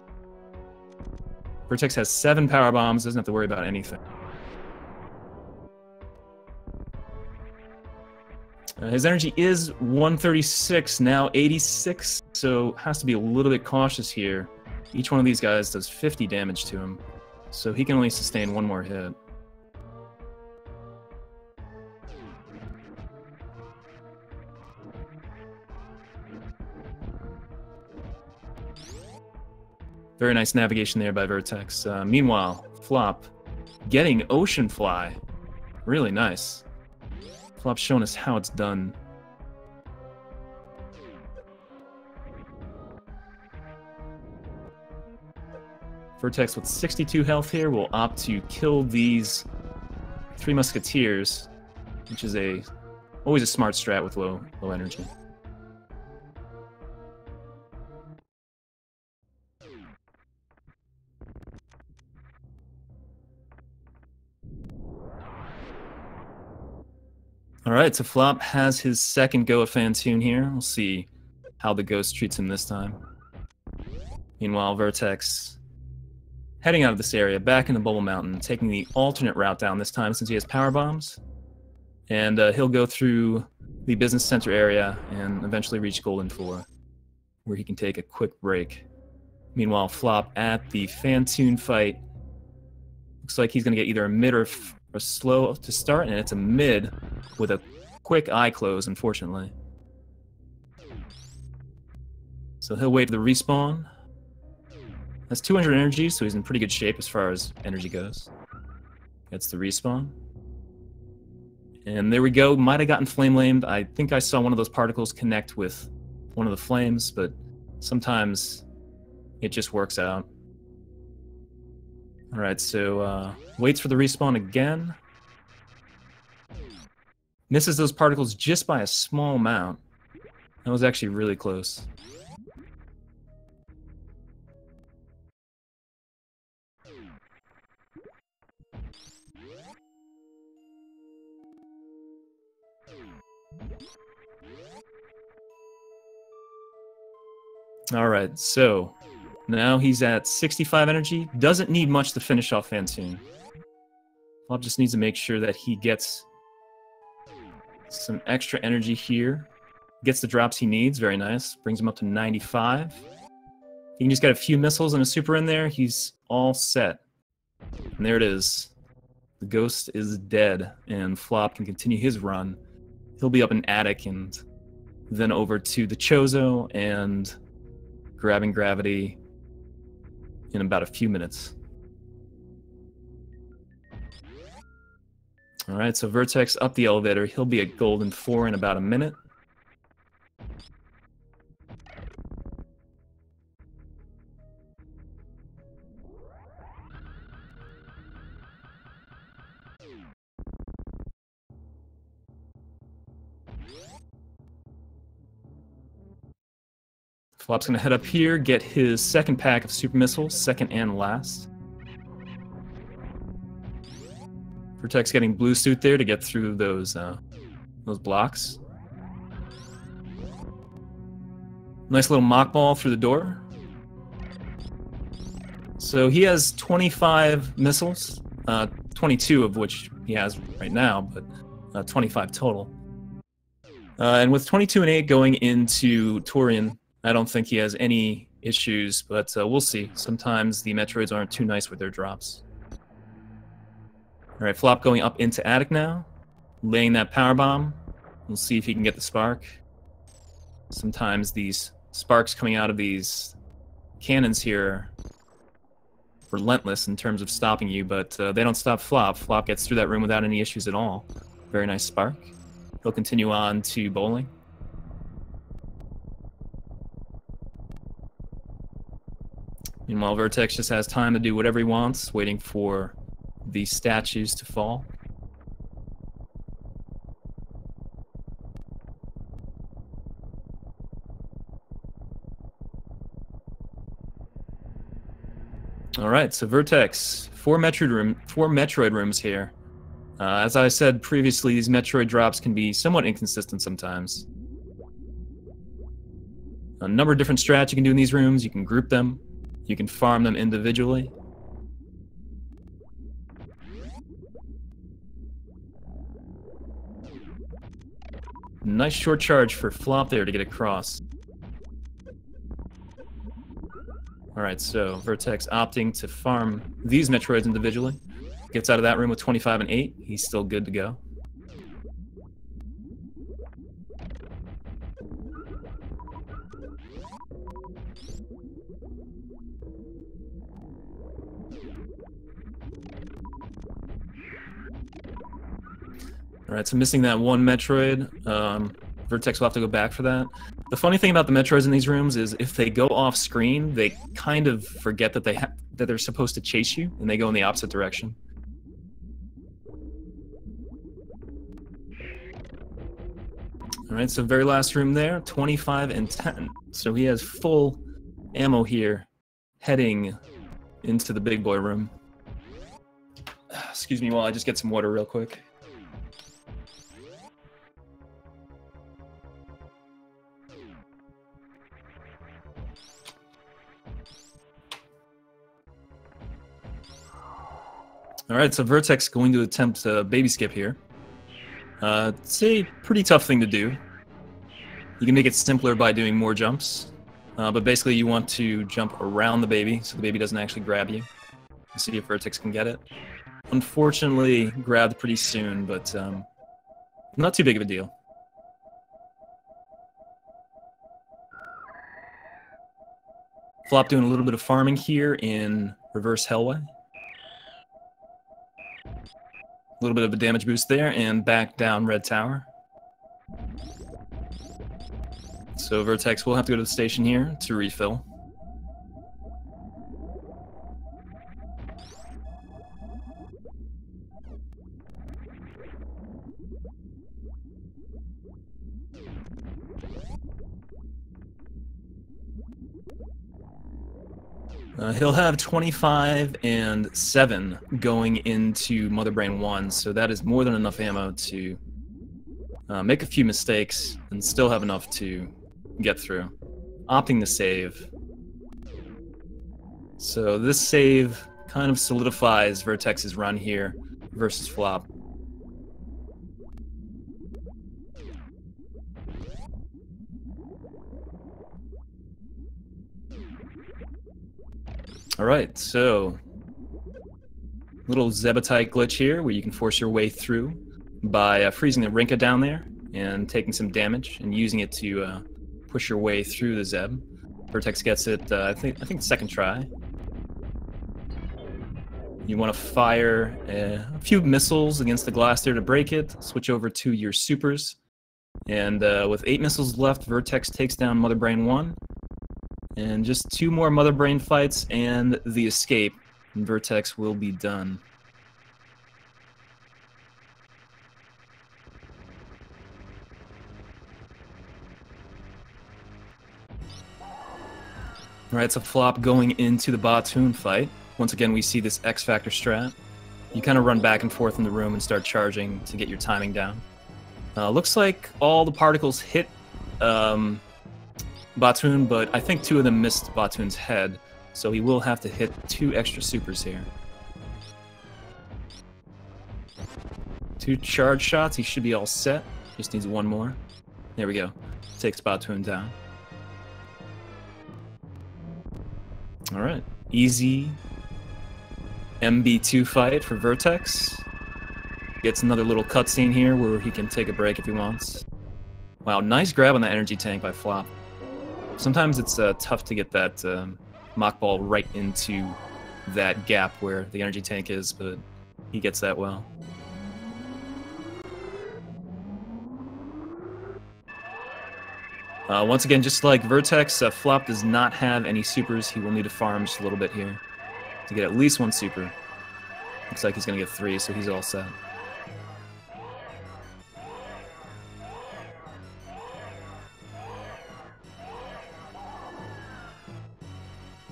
Vertex has 7 power bombs, doesn't have to worry about anything. His energy is 136, now 86, so has to be a little bit cautious here. Each one of these guys does 50 damage to him, so he can only sustain 1 more hit. Very nice navigation there by Vertex. Meanwhile, Flop getting Ocean Fly. Really nice. Flop's showing us how it's done. Vertex with 62 health here will opt to kill these 3 Musketeers, which is always a smart strat with low energy. Alright, so Flop has his second go at Phantoon here. We'll see how the Ghost treats him this time. Meanwhile, Vertex heading out of this area, back in the Bubble Mountain, taking the alternate route down this time since he has power bombs. And he'll go through the business center area and eventually reach Golden 4, where he can take a quick break. Meanwhile, Flop at the Phantoon fight. Looks like he's going to get either a mid or a slow to start, and it's a mid with a quick eye close, unfortunately. So he'll wait for the respawn. Has 200 energy, so he's in pretty good shape as far as energy goes. Gets the respawn. And there we go. Might have gotten flame lamed. I think I saw one of those particles connect with one of the flames, but sometimes it just works out. Alright, so waits for the respawn again. Misses those particles just by a small amount. That was actually really close. Alright, so now he's at 65 energy. Doesn't need much to finish off Phantoon. Flop just needs to make sure that he gets some extra energy here. Gets the drops he needs, very nice. Brings him up to 95. He can just get a few missiles and a super in there, he's all set. And there it is. The Ghost is dead, and Flop can continue his run. He'll be up in Attic and then over to the Chozo and grabbing Gravity in about a few minutes. Alright, so Vertex up the elevator. He'll be at Golden 4 in about a minute. Flop's going to head up here, get his second pack of super missiles, second and last. Vertex getting blue suit there to get through those blocks. Nice little mock ball through the door. So he has 25 missiles, 22 of which he has right now, but 25 total. And with 22 and 8 going into Torian, I don't think he has any issues, but we'll see. Sometimes the Metroids aren't too nice with their drops. Alright, Flop going up into Attic now. Laying that power bomb. We'll see if he can get the spark. Sometimes these sparks coming out of these cannons here are relentless in terms of stopping you, but they don't stop Flop. Flop gets through that room without any issues at all. Very nice spark. He'll continue on to bowling. Meanwhile, Vertex just has time to do whatever he wants, waiting for the statues to fall. Alright, so Vertex, four Metroid rooms here. As I said previously, these Metroid drops can be somewhat inconsistent sometimes. A number of different strats you can do in these rooms. You can group them. You can farm them individually. Nice short charge for Flop there to get across. Alright, so Vertex opting to farm these Metroids individually. Gets out of that room with 25 and 8. He's still good to go. Alright, so missing that one Metroid. Vertex will have to go back for that. The funny thing about the Metroids in these rooms is if they go off screen, they kind of forget that they're supposed to chase you, and they go in the opposite direction. Alright, so very last room there, 25 and 10. So he has full ammo here, heading into the big boy room. Excuse me while I just get some water real quick. Alright, so Vertex going to attempt a baby skip here. It's a pretty tough thing to do. You can make it simpler by doing more jumps. But basically you want to jump around the baby so the baby doesn't actually grab you. Let's see if Vertex can get it. Unfortunately, grabbed pretty soon, but not too big of a deal. Flop doing a little bit of farming here in reverse Hellway. A little bit of a damage boost there, and back down Red Tower. So Vertex will have to go to the station here to refill. He'll have 25 and 7 going into Mother Brain 1, so that is more than enough ammo to make a few mistakes and still have enough to get through. Opting to save. So this save kind of solidifies Vertex's run here versus Flop. Alright, so little Zebetite glitch here where you can force your way through by freezing the Rinka down there and taking some damage and using it to push your way through the Zeb. Vertex gets it, I think second try. You want to fire a few missiles against the glass there to break it, switch over to your supers, and with 8 missiles left, Vertex takes down Mother Brain 1. And just 2 more Mother Brain fights and the escape, and Vertex will be done. Alright, so Flop going into the Batoon fight. Once again, we see this X Factor strat. You kind of run back and forth in the room and start charging to get your timing down. Looks like all the particles hit Batoon, but I think 2 of them missed Batoon's head, so he will have to hit 2 extra supers here. 2 charge shots, he should be all set. Just needs 1 more. There we go. Takes Batoon down. Alright. Easy MB2 fight for Vertex. Gets another little cutscene here where he can take a break if he wants. Wow, nice grab on that energy tank by Flop. Sometimes it's tough to get that mock ball right into that gap where the energy tank is, but he gets that well. Once again, just like Vertex, Flop does not have any supers. He will need to farm just a little bit here to get at least 1 super. Looks like he's going to get 3, so he's all set.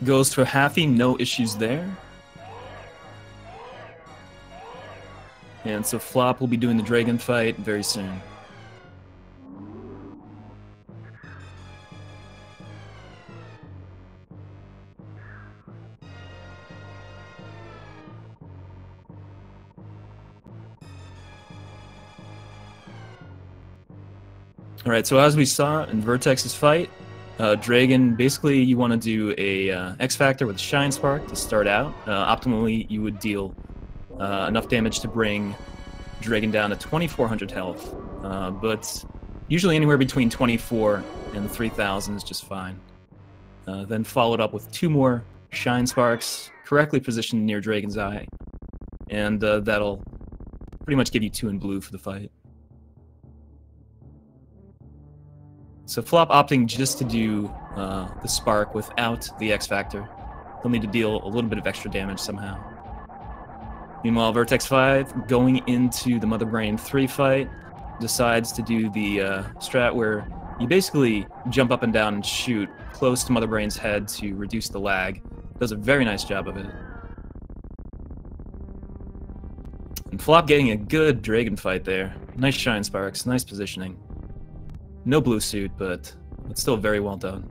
Goes for Happy, no issues there. And so Flop will be doing the Dragon fight very soon. Alright, so as we saw in Vertex's fight, Dragon, basically you want to do a X Factor with Shine Spark to start out. Optimally, you would deal enough damage to bring Dragon down to 2400 health, but usually anywhere between 24 and 3000 is just fine. Then followed up with 2 more Shine Sparks, correctly positioned near Dragon's Eye, and that'll pretty much give you 2 in blue for the fight. So Flop opting just to do the Spark without the X Factor. He'll need to deal a little bit of extra damage somehow. Meanwhile, Vertex5, going into the Mother Brain 3 fight, decides to do the strat where you basically jump up and down and shoot close to Mother Brain's head to reduce the lag. Does a very nice job of it. And Flop getting a good Dragon fight there. Nice Shine Sparks, nice positioning. No blue suit, but it's still very well done.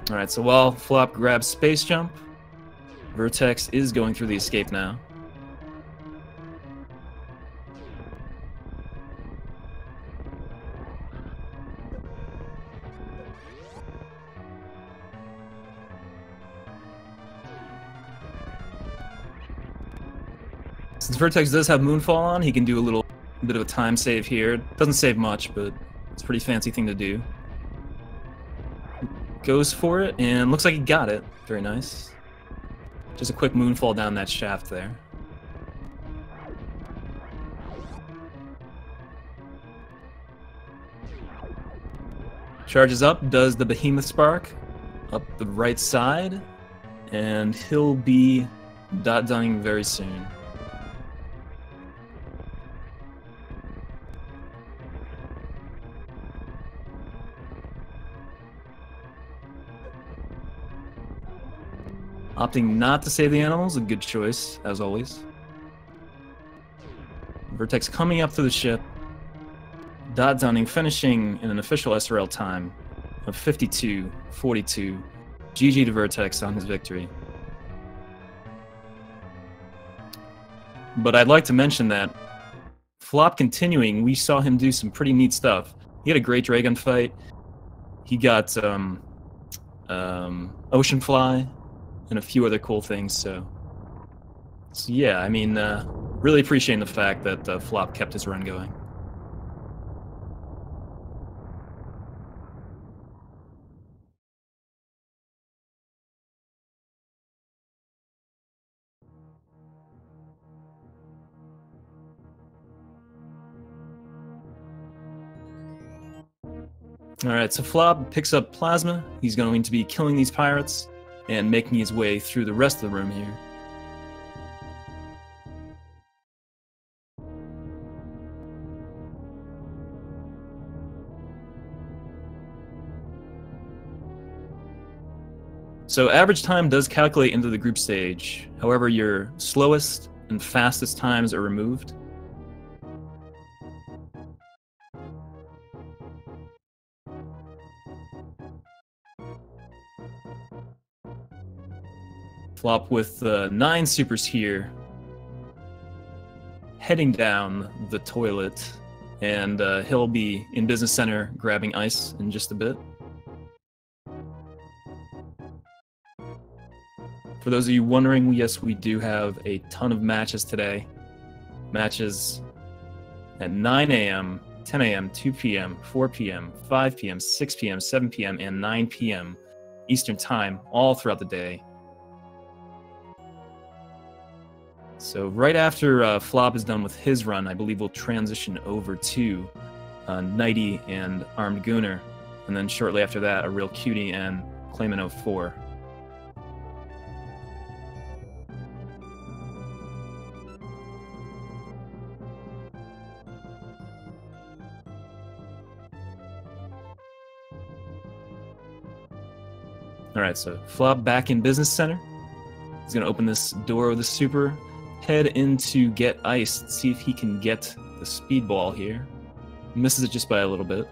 Alright, so while Flop grabs Space Jump, Vertex is going through the escape now. Since Vertex does have Moonfall on, he can do a little bit of a time save here. Doesn't save much, but it's a pretty fancy thing to do. Goes for it, and looks like he got it. Very nice. Just a quick Moonfall down that shaft there. Charges up, does the Behemoth Spark up the right side, and he'll be dying very soon. Opting not to save the animals, a good choice, as always. Vertex coming up to the ship. Dot downing, finishing in an official SRL time of 52-42. GG to Vertex on his victory. But I'd like to mention that Flop continuing, we saw him do some pretty neat stuff. He had a great Dragon fight. He got Ocean Fly and a few other cool things, so yeah, I mean, really appreciating the fact that Flop kept his run going. Alright, so Flop picks up Plasma. He's going to be killing these pirates and making his way through the rest of the room here. So average time does calculate into the group stage. However, your slowest and fastest times are removed. Flop with 9 supers here, heading down the toilet, and he'll be in Business Center grabbing ice in just a bit. For those of you wondering, yes, we do have a ton of matches today. Matches at 9 a.m., 10 a.m., 2 p.m., 4 p.m., 5 p.m., 6 p.m., 7 p.m., and 9 p.m. Eastern Time, all throughout the day. So right after Flop is done with his run, I believe we'll transition over to Nighty and Armed Gooner, and then shortly after that, a Real Cutie and Clayman 04. Alright, so Flop back in Business Center. He's going to open this door with a super, head into Get Iced, see if he can get the Speedball here. Misses it just by a little bit.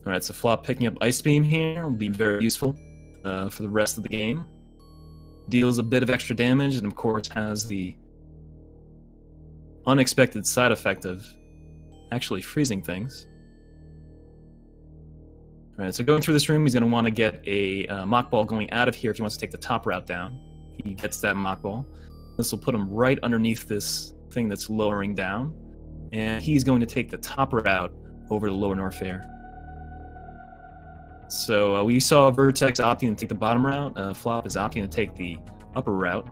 Alright, so Flop picking up Ice Beam here will be very useful for the rest of the game. Deals a bit of extra damage, and of course has the unexpected side effect of actually freezing things. Alright, so going through this room, he's going to want to get a Mach Ball going out of here if he wants to take the top route down. He gets that Mach Ball. This will put him right underneath this thing that's lowering down, and he's going to take the top route over to Lower North Fair. So we saw Vertex opting to take the bottom route. Flop is opting to take the upper route.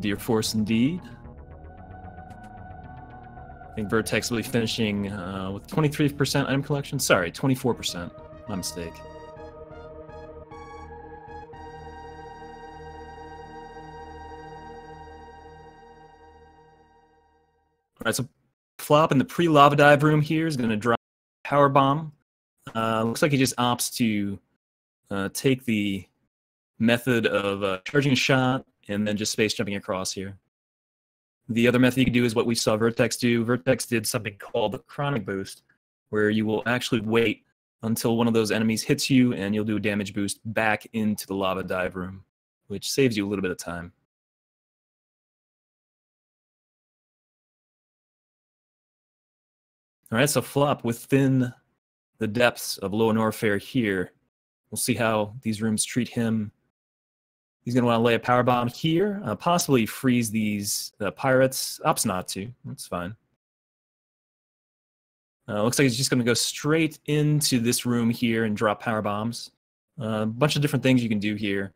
Dear Force indeed. I think Vertex will be finishing with 23% item collection. Sorry, 24%. My mistake. Alright, so Flop in the pre-lava dive room here is going to drop Power Bomb. Looks like he just opts to take the method of charging a shot and then just space jumping across here. The other method you can do is what we saw Vertex do. Vertex did something called the Chronic Boost, where you will actually wait until one of those enemies hits you, and you'll do a damage boost back into the lava dive room, which saves you a little bit of time. Alright, so Flop within the depths of Lower North Fair here. We'll see how these rooms treat him. He's going to want to lay a power bomb here, possibly freeze these pirates. Opts not to. That's fine. Looks like he's just going to go straight into this room here and drop power bombs. A bunch of different things you can do here.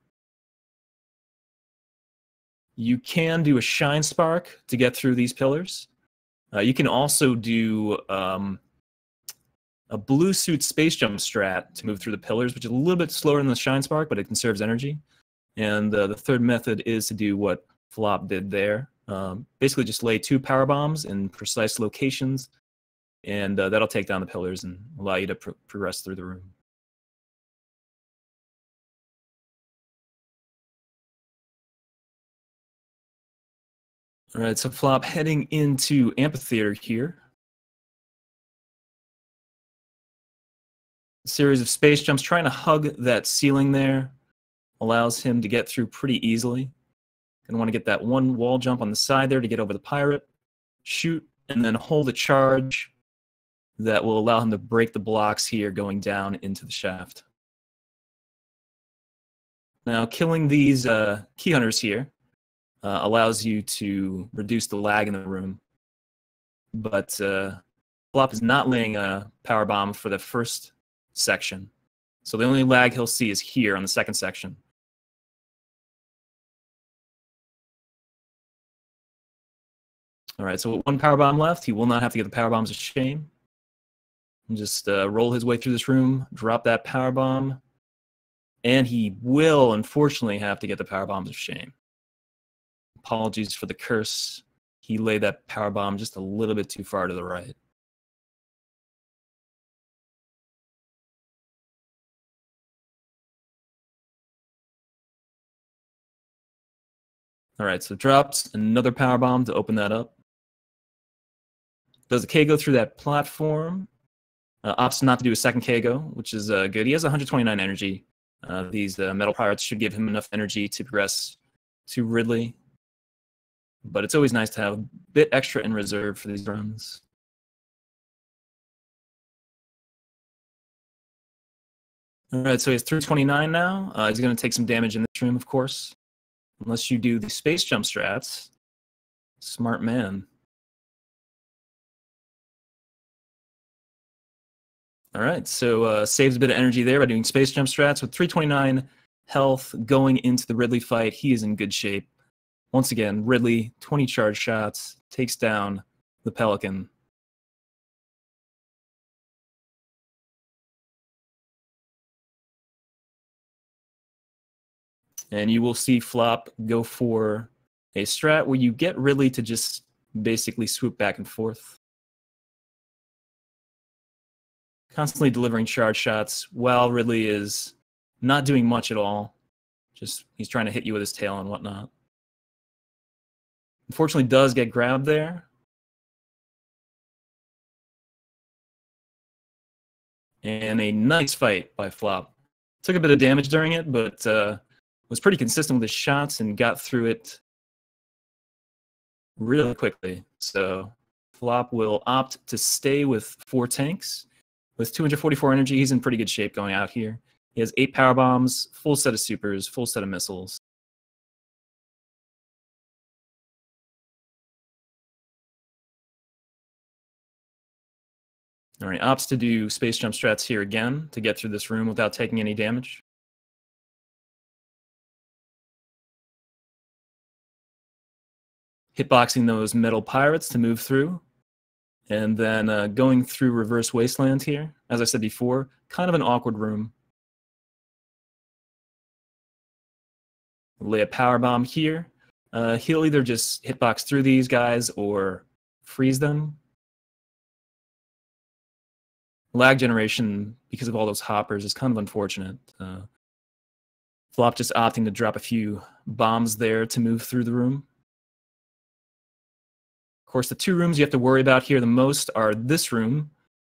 You can do a Shine Spark to get through these pillars. You can also do a blue suit space jump strat to move through the pillars, which is a little bit slower than the Shine Spark, but it conserves energy. And the third method is to do what Flop did there. Basically just lay 2 power bombs in precise locations, and that'll take down the pillars and allow you to progress through the room. All right, so Flop heading into Amphitheater here. A series of space jumps trying to hug that ceiling there. Allows him to get through pretty easily. Gonna want to get that one wall jump on the side there to get over the pirate. Shoot, and then hold a charge that will allow him to break the blocks here going down into the shaft. Now, killing these key hunters here allows you to reduce the lag in the room. But Flop is not laying a power bomb for the first section. So the only lag he'll see is here on the second section. All right, so with 1 power bomb left, he will not have to get the power bombs of shame. And just roll his way through this room, drop that power bomb, and he will unfortunately have to get the power bombs of shame. Apologies for the curse. He laid that power bomb just a little bit too far to the right. All right, so drops another power bomb to open that up. Does a KO through that platform. Opts not to do a second KO, which is good. He has 129 energy. These metal pirates should give him enough energy to progress to Ridley. But it's always nice to have a bit extra in reserve for these runs. All right, so he has 329 now. He's going to take some damage in this room, of course. Unless you do the space jump strats. Smart man. All right, so saves a bit of energy there by doing space jump strats. With 329 health going into the Ridley fight, he is in good shape. Once again, Ridley, 20 charge shots, takes down the Pelican. And you will see Flop go for a strat where you get Ridley to just basically swoop back and forth. constantly delivering charge shots while Ridley is not doing much at all. Just he's trying to hit you with his tail and whatnot. Unfortunately, does get grabbed there. And a nice fight by Flop. Took a bit of damage during it, but was pretty consistent with his shots and got through it really quickly. So Flop will opt to stay with 4 tanks. With 244 energy, he's in pretty good shape going out here. He has 8 power bombs, full set of supers, full set of missiles. All right, opts to do space jump strats here again to get through this room without taking any damage. Hitboxing those metal pirates to move through. And then going through reverse wasteland here. As I said before, kind of an awkward room. Lay a power bomb here. He'll either just hitbox through these guys or freeze them. Lag generation, because of all those hoppers, is kind of unfortunate. Flop just opting to drop a few bombs there to move through the room. Of course, the 2 rooms you have to worry about here the most are this room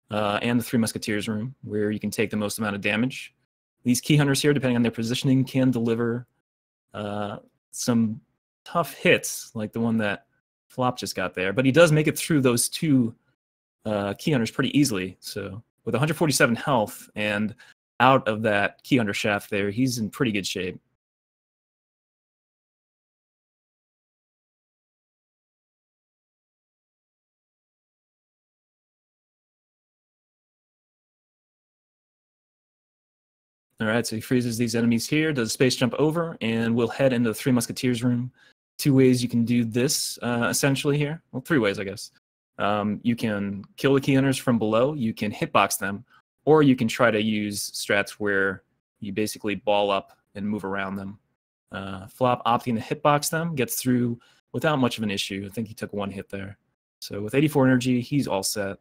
and the 3 Musketeers room, where you can take the most amount of damage. These key hunters here, depending on their positioning, can deliver some tough hits, like the one that Flop just got there. But he does make it through those 2 key hunters pretty easily. So with 147 health and out of that key hunter shaft there, he's in pretty good shape. All right, so he freezes these enemies here, does a space jump over, and we'll head into the 3 Musketeers room. 2 ways you can do this, essentially here. Well, 3 ways, I guess. You can kill the key hunters from below, you can hitbox them, or you can try to use strats where you basically ball up and move around them. Flop opting to hitbox them, gets through without much of an issue. I think he took 1 hit there. So with 84 energy, he's all set.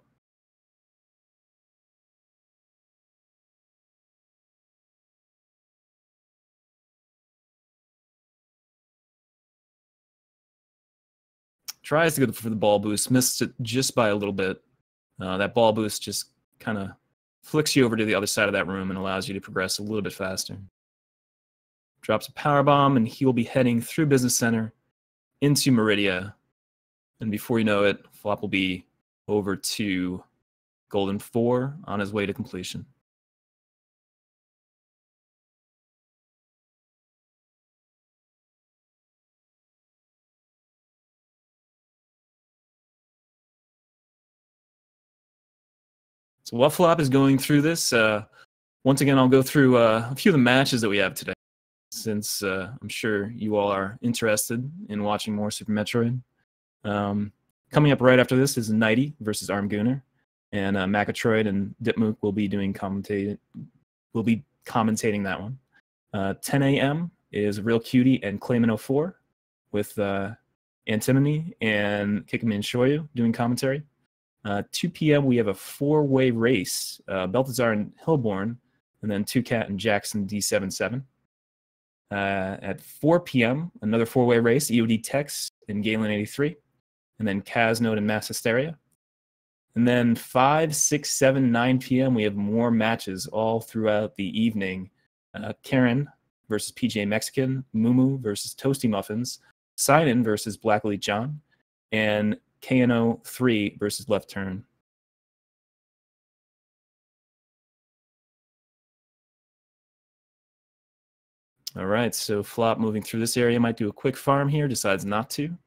Tries to go for the ball boost, missed it just by a little bit. That ball boost just kind of flicks you over to the other side of that room and allows you to progress a little bit faster. Drops a power bomb, and he'll be heading through Business Center into Meridia. And before you know it, Flop will be over to Golden 4 on his way to completion. So while Flop is going through this, once again, I'll go through a few of the matches that we have today, since I'm sure you all are interested in watching more Super Metroid. Coming up right after this is Nighty versus Armgooner, and Makatroid and Dipmook will be commentating that one. 10 a.m. is Real Cutie and Clayman 04 with Antimony and Kikamin Shoyu doing commentary. 2 p.m. we have a 4-way race, Balthazar and Hillborn, and then 2Cat and Jackson D77. At 4 p.m., another 4-way race, EOD Tex and Galen 83, and then Kaznode and Mass Hysteria. And then 5, 6, 7, 9 p.m., we have more matches all throughout the evening. Karen versus PJ Mexican, Mumu versus Toasty Muffins, Sidon versus Black Elite John, and KNO3 versus Left Turn. All right, so Flop moving through this area might do a quick farm here, decides not to.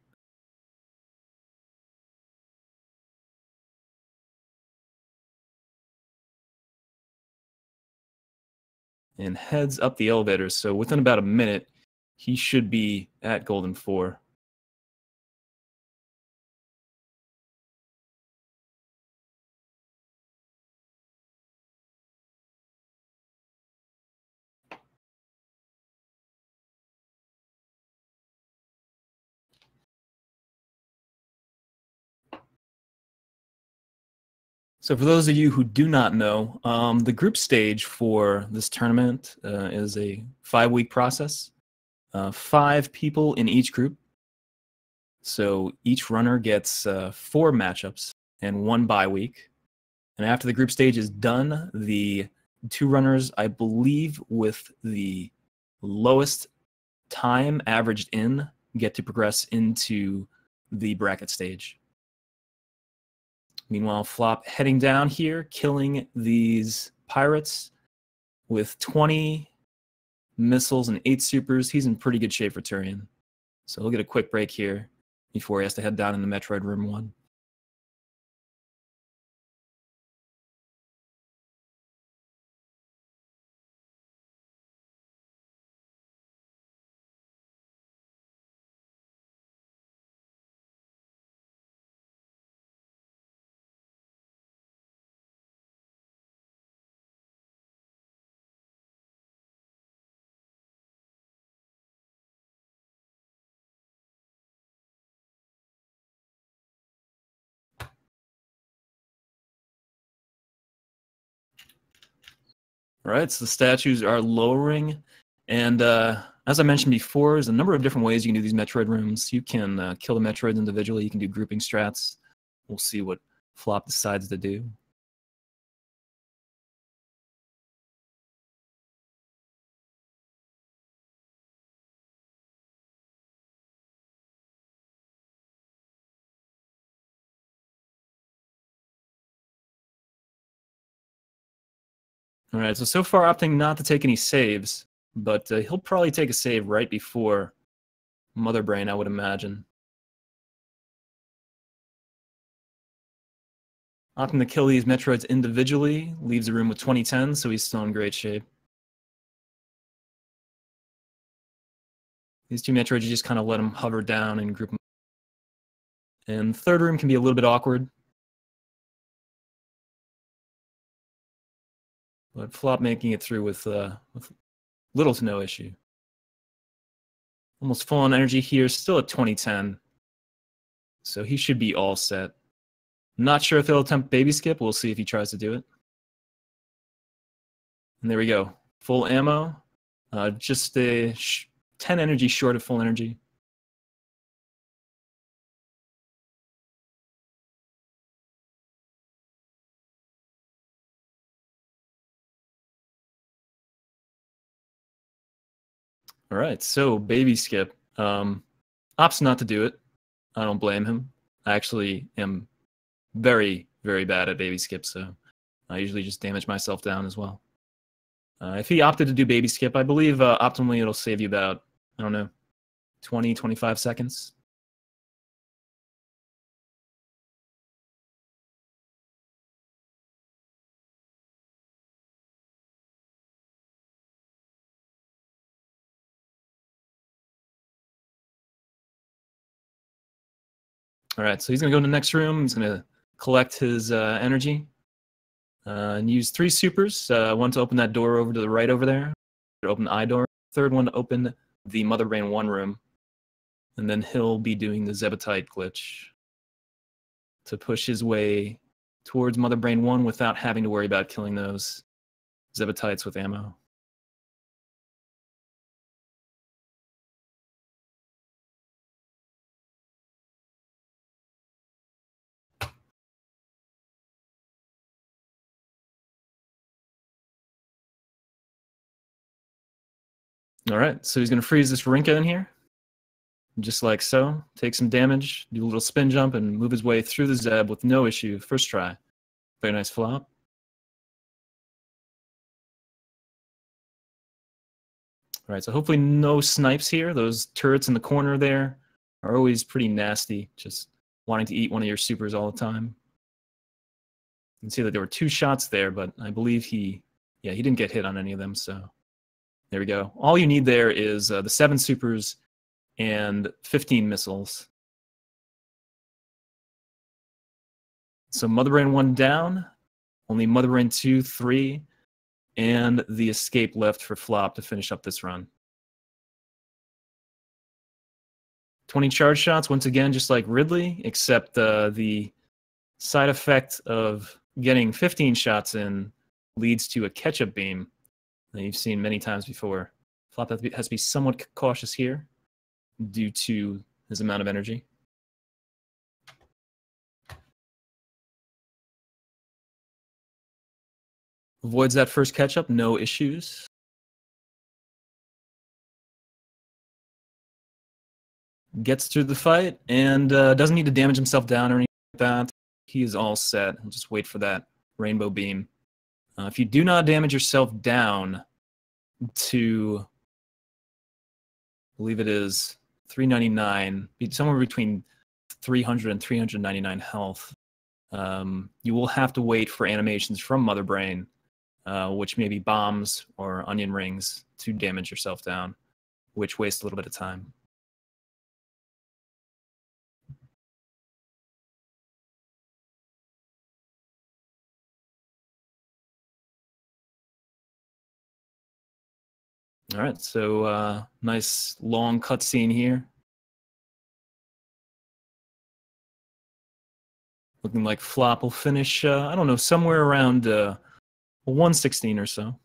And heads up the elevator, so within about a minute, he should be at Golden 4. So for those of you who do not know, the group stage for this tournament is a 5-week process. 5 people in each group. So each runner gets 4 matchups and 1 bye week. And after the group stage is done, the 2 runners, I believe, with the lowest time averaged in get to progress into the bracket stage. Meanwhile, Flop heading down here, killing these pirates with 20 missiles and 8 supers. He's in pretty good shape for Turian. So he'll get a quick break here before he has to head down into Metroid Room 1. All right, so the statues are lowering, and as I mentioned before, there's a number of different ways you can do these Metroid rooms. You can kill the Metroids individually, you can do grouping strats. We'll see what Flop decides to do. All right, so far opting not to take any saves, but he'll probably take a save right before Mother Brain, I would imagine. Opting to kill these Metroids individually leaves the room with 2010, so he's still in great shape. These 2 Metroids, you just kind of let them hover down and group them. And third room can be a little bit awkward. But Flop making it through with little to no issue. Almost full on energy here, still at 2010. So he should be all set. Not sure if he'll attempt baby skip. We'll see if he tries to do it. And there we go. Full ammo. Just a 10 energy short of full energy. All right, so baby skip. Opts not to do it. I don't blame him. I actually am very, very bad at baby skip, so I usually just damage myself down as well. If he opted to do baby skip, I believe optimally it'll save you about, I don't know, 20, 25 seconds. All right, so he's going to go to the next room. He's going to collect his energy and use 3 supers. One to open that door over to the right over there, to open the eye door. Third one to open the Mother Brain 1 room. And then he'll be doing the Zebetite glitch to push his way towards Mother Brain 1 without having to worry about killing those Zebetites with ammo. All right, so he's going to freeze this Rinka in here, just like so. Take some damage, do a little spin jump, and move his way through the Zeb with no issue. First try. Very nice Flop. All right, so hopefully no snipes here. Those turrets in the corner there are always pretty nasty, just wanting to eat one of your supers all the time. You can see that there were 2 shots there, but I believe he didn't get hit on any of them, so there we go. All you need there is the 7 supers and 15 missiles. So Mother Brain 1 down, only Mother Brain 2, 3, and the escape left for Flop to finish up this run. 20 charge shots, once again, just like Ridley, except the side effect of getting 15 shots in leads to a catch-up beam that you've seen many times before. Flop has to be somewhat cautious here due to his amount of energy. Avoids that first catch-up, no issues. Gets through the fight and doesn't need to damage himself down or anything like that. He is all set. He'll just wait for that rainbow beam. If you do not damage yourself down to, I believe it is 399, somewhere between 300 and 399 health, you will have to wait for animations from Mother Brain, which may be bombs or onion rings, to damage yourself down, which wastes a little bit of time. All right, so nice long cutscene here. Looking like Flop will finish, I don't know, somewhere around 116 or so.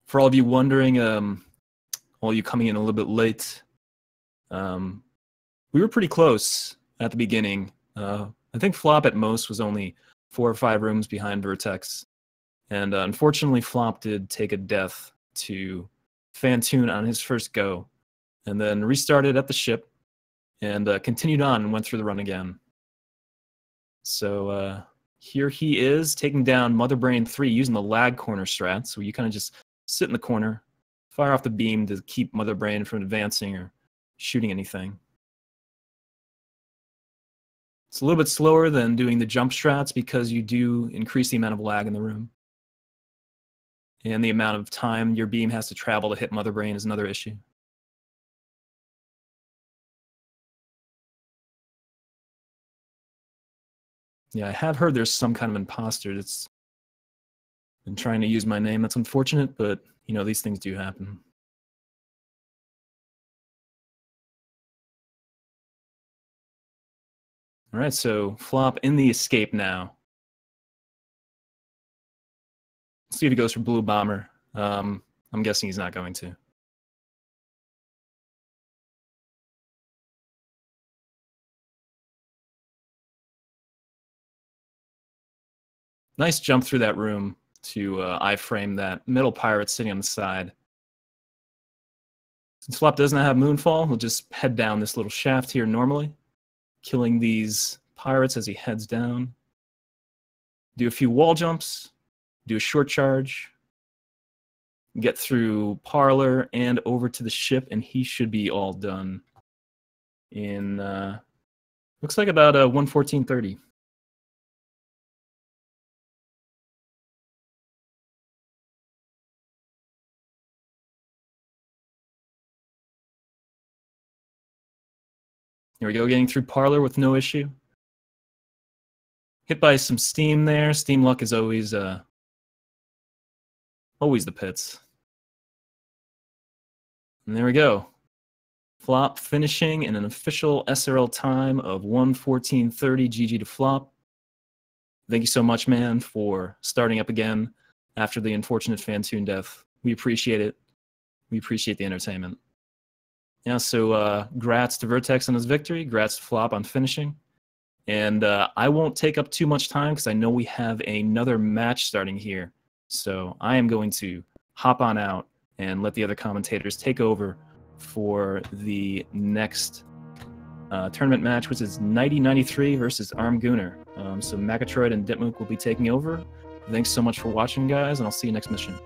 For all of you wondering, all you coming in a little bit late, we were pretty close at the beginning. I think Flop at most was only 4 or 5 rooms behind Vertex. And unfortunately, Flop did take a death to Fantoon on his first go, and then restarted at the ship, and continued on and went through the run again. So here he is, taking down Mother Brain 3 using the lag corner strat. So you kind of just sit in the corner, fire off the beam to keep Mother Brain from advancing or shooting anything. It's a little bit slower than doing the jump strats because you do increase the amount of lag in the room. And the amount of time your beam has to travel to hit Mother Brain is another issue. Yeah, I have heard there's some kind of imposter that's been trying to use my name. That's unfortunate, but, you know, these things do happen. All right, so Flop in the escape now. Let's see if he goes for Blue Bomber. I'm guessing he's not going to. Nice jump through that room to iframe that middle pirate sitting on the side. Since Flop does not have Moonfall, he'll just head down this little shaft here normally, killing these pirates as he heads down. Do a few wall jumps, do a short charge, get through Parlor and over to the ship, and he should be all done in, looks like about 1:14:30. Here we go, getting through Parlor with no issue. Hit by some steam there. Steam luck is always the pits. And there we go. Flop finishing in an official SRL time of 1:14:30. GG to Flop. Thank you so much, man, for starting up again after the unfortunate Fantoon death. We appreciate it. We appreciate the entertainment. Yeah, so grats to Vertex on his victory. Grats to Flop on finishing. And I won't take up too much time because I know we have another match starting here. So I am going to hop on out and let the other commentators take over for the next tournament match, which is 9093 versus Armgunner. So Metroid and Ditmook will be taking over. Thanks so much for watching, guys, and I'll see you next mission.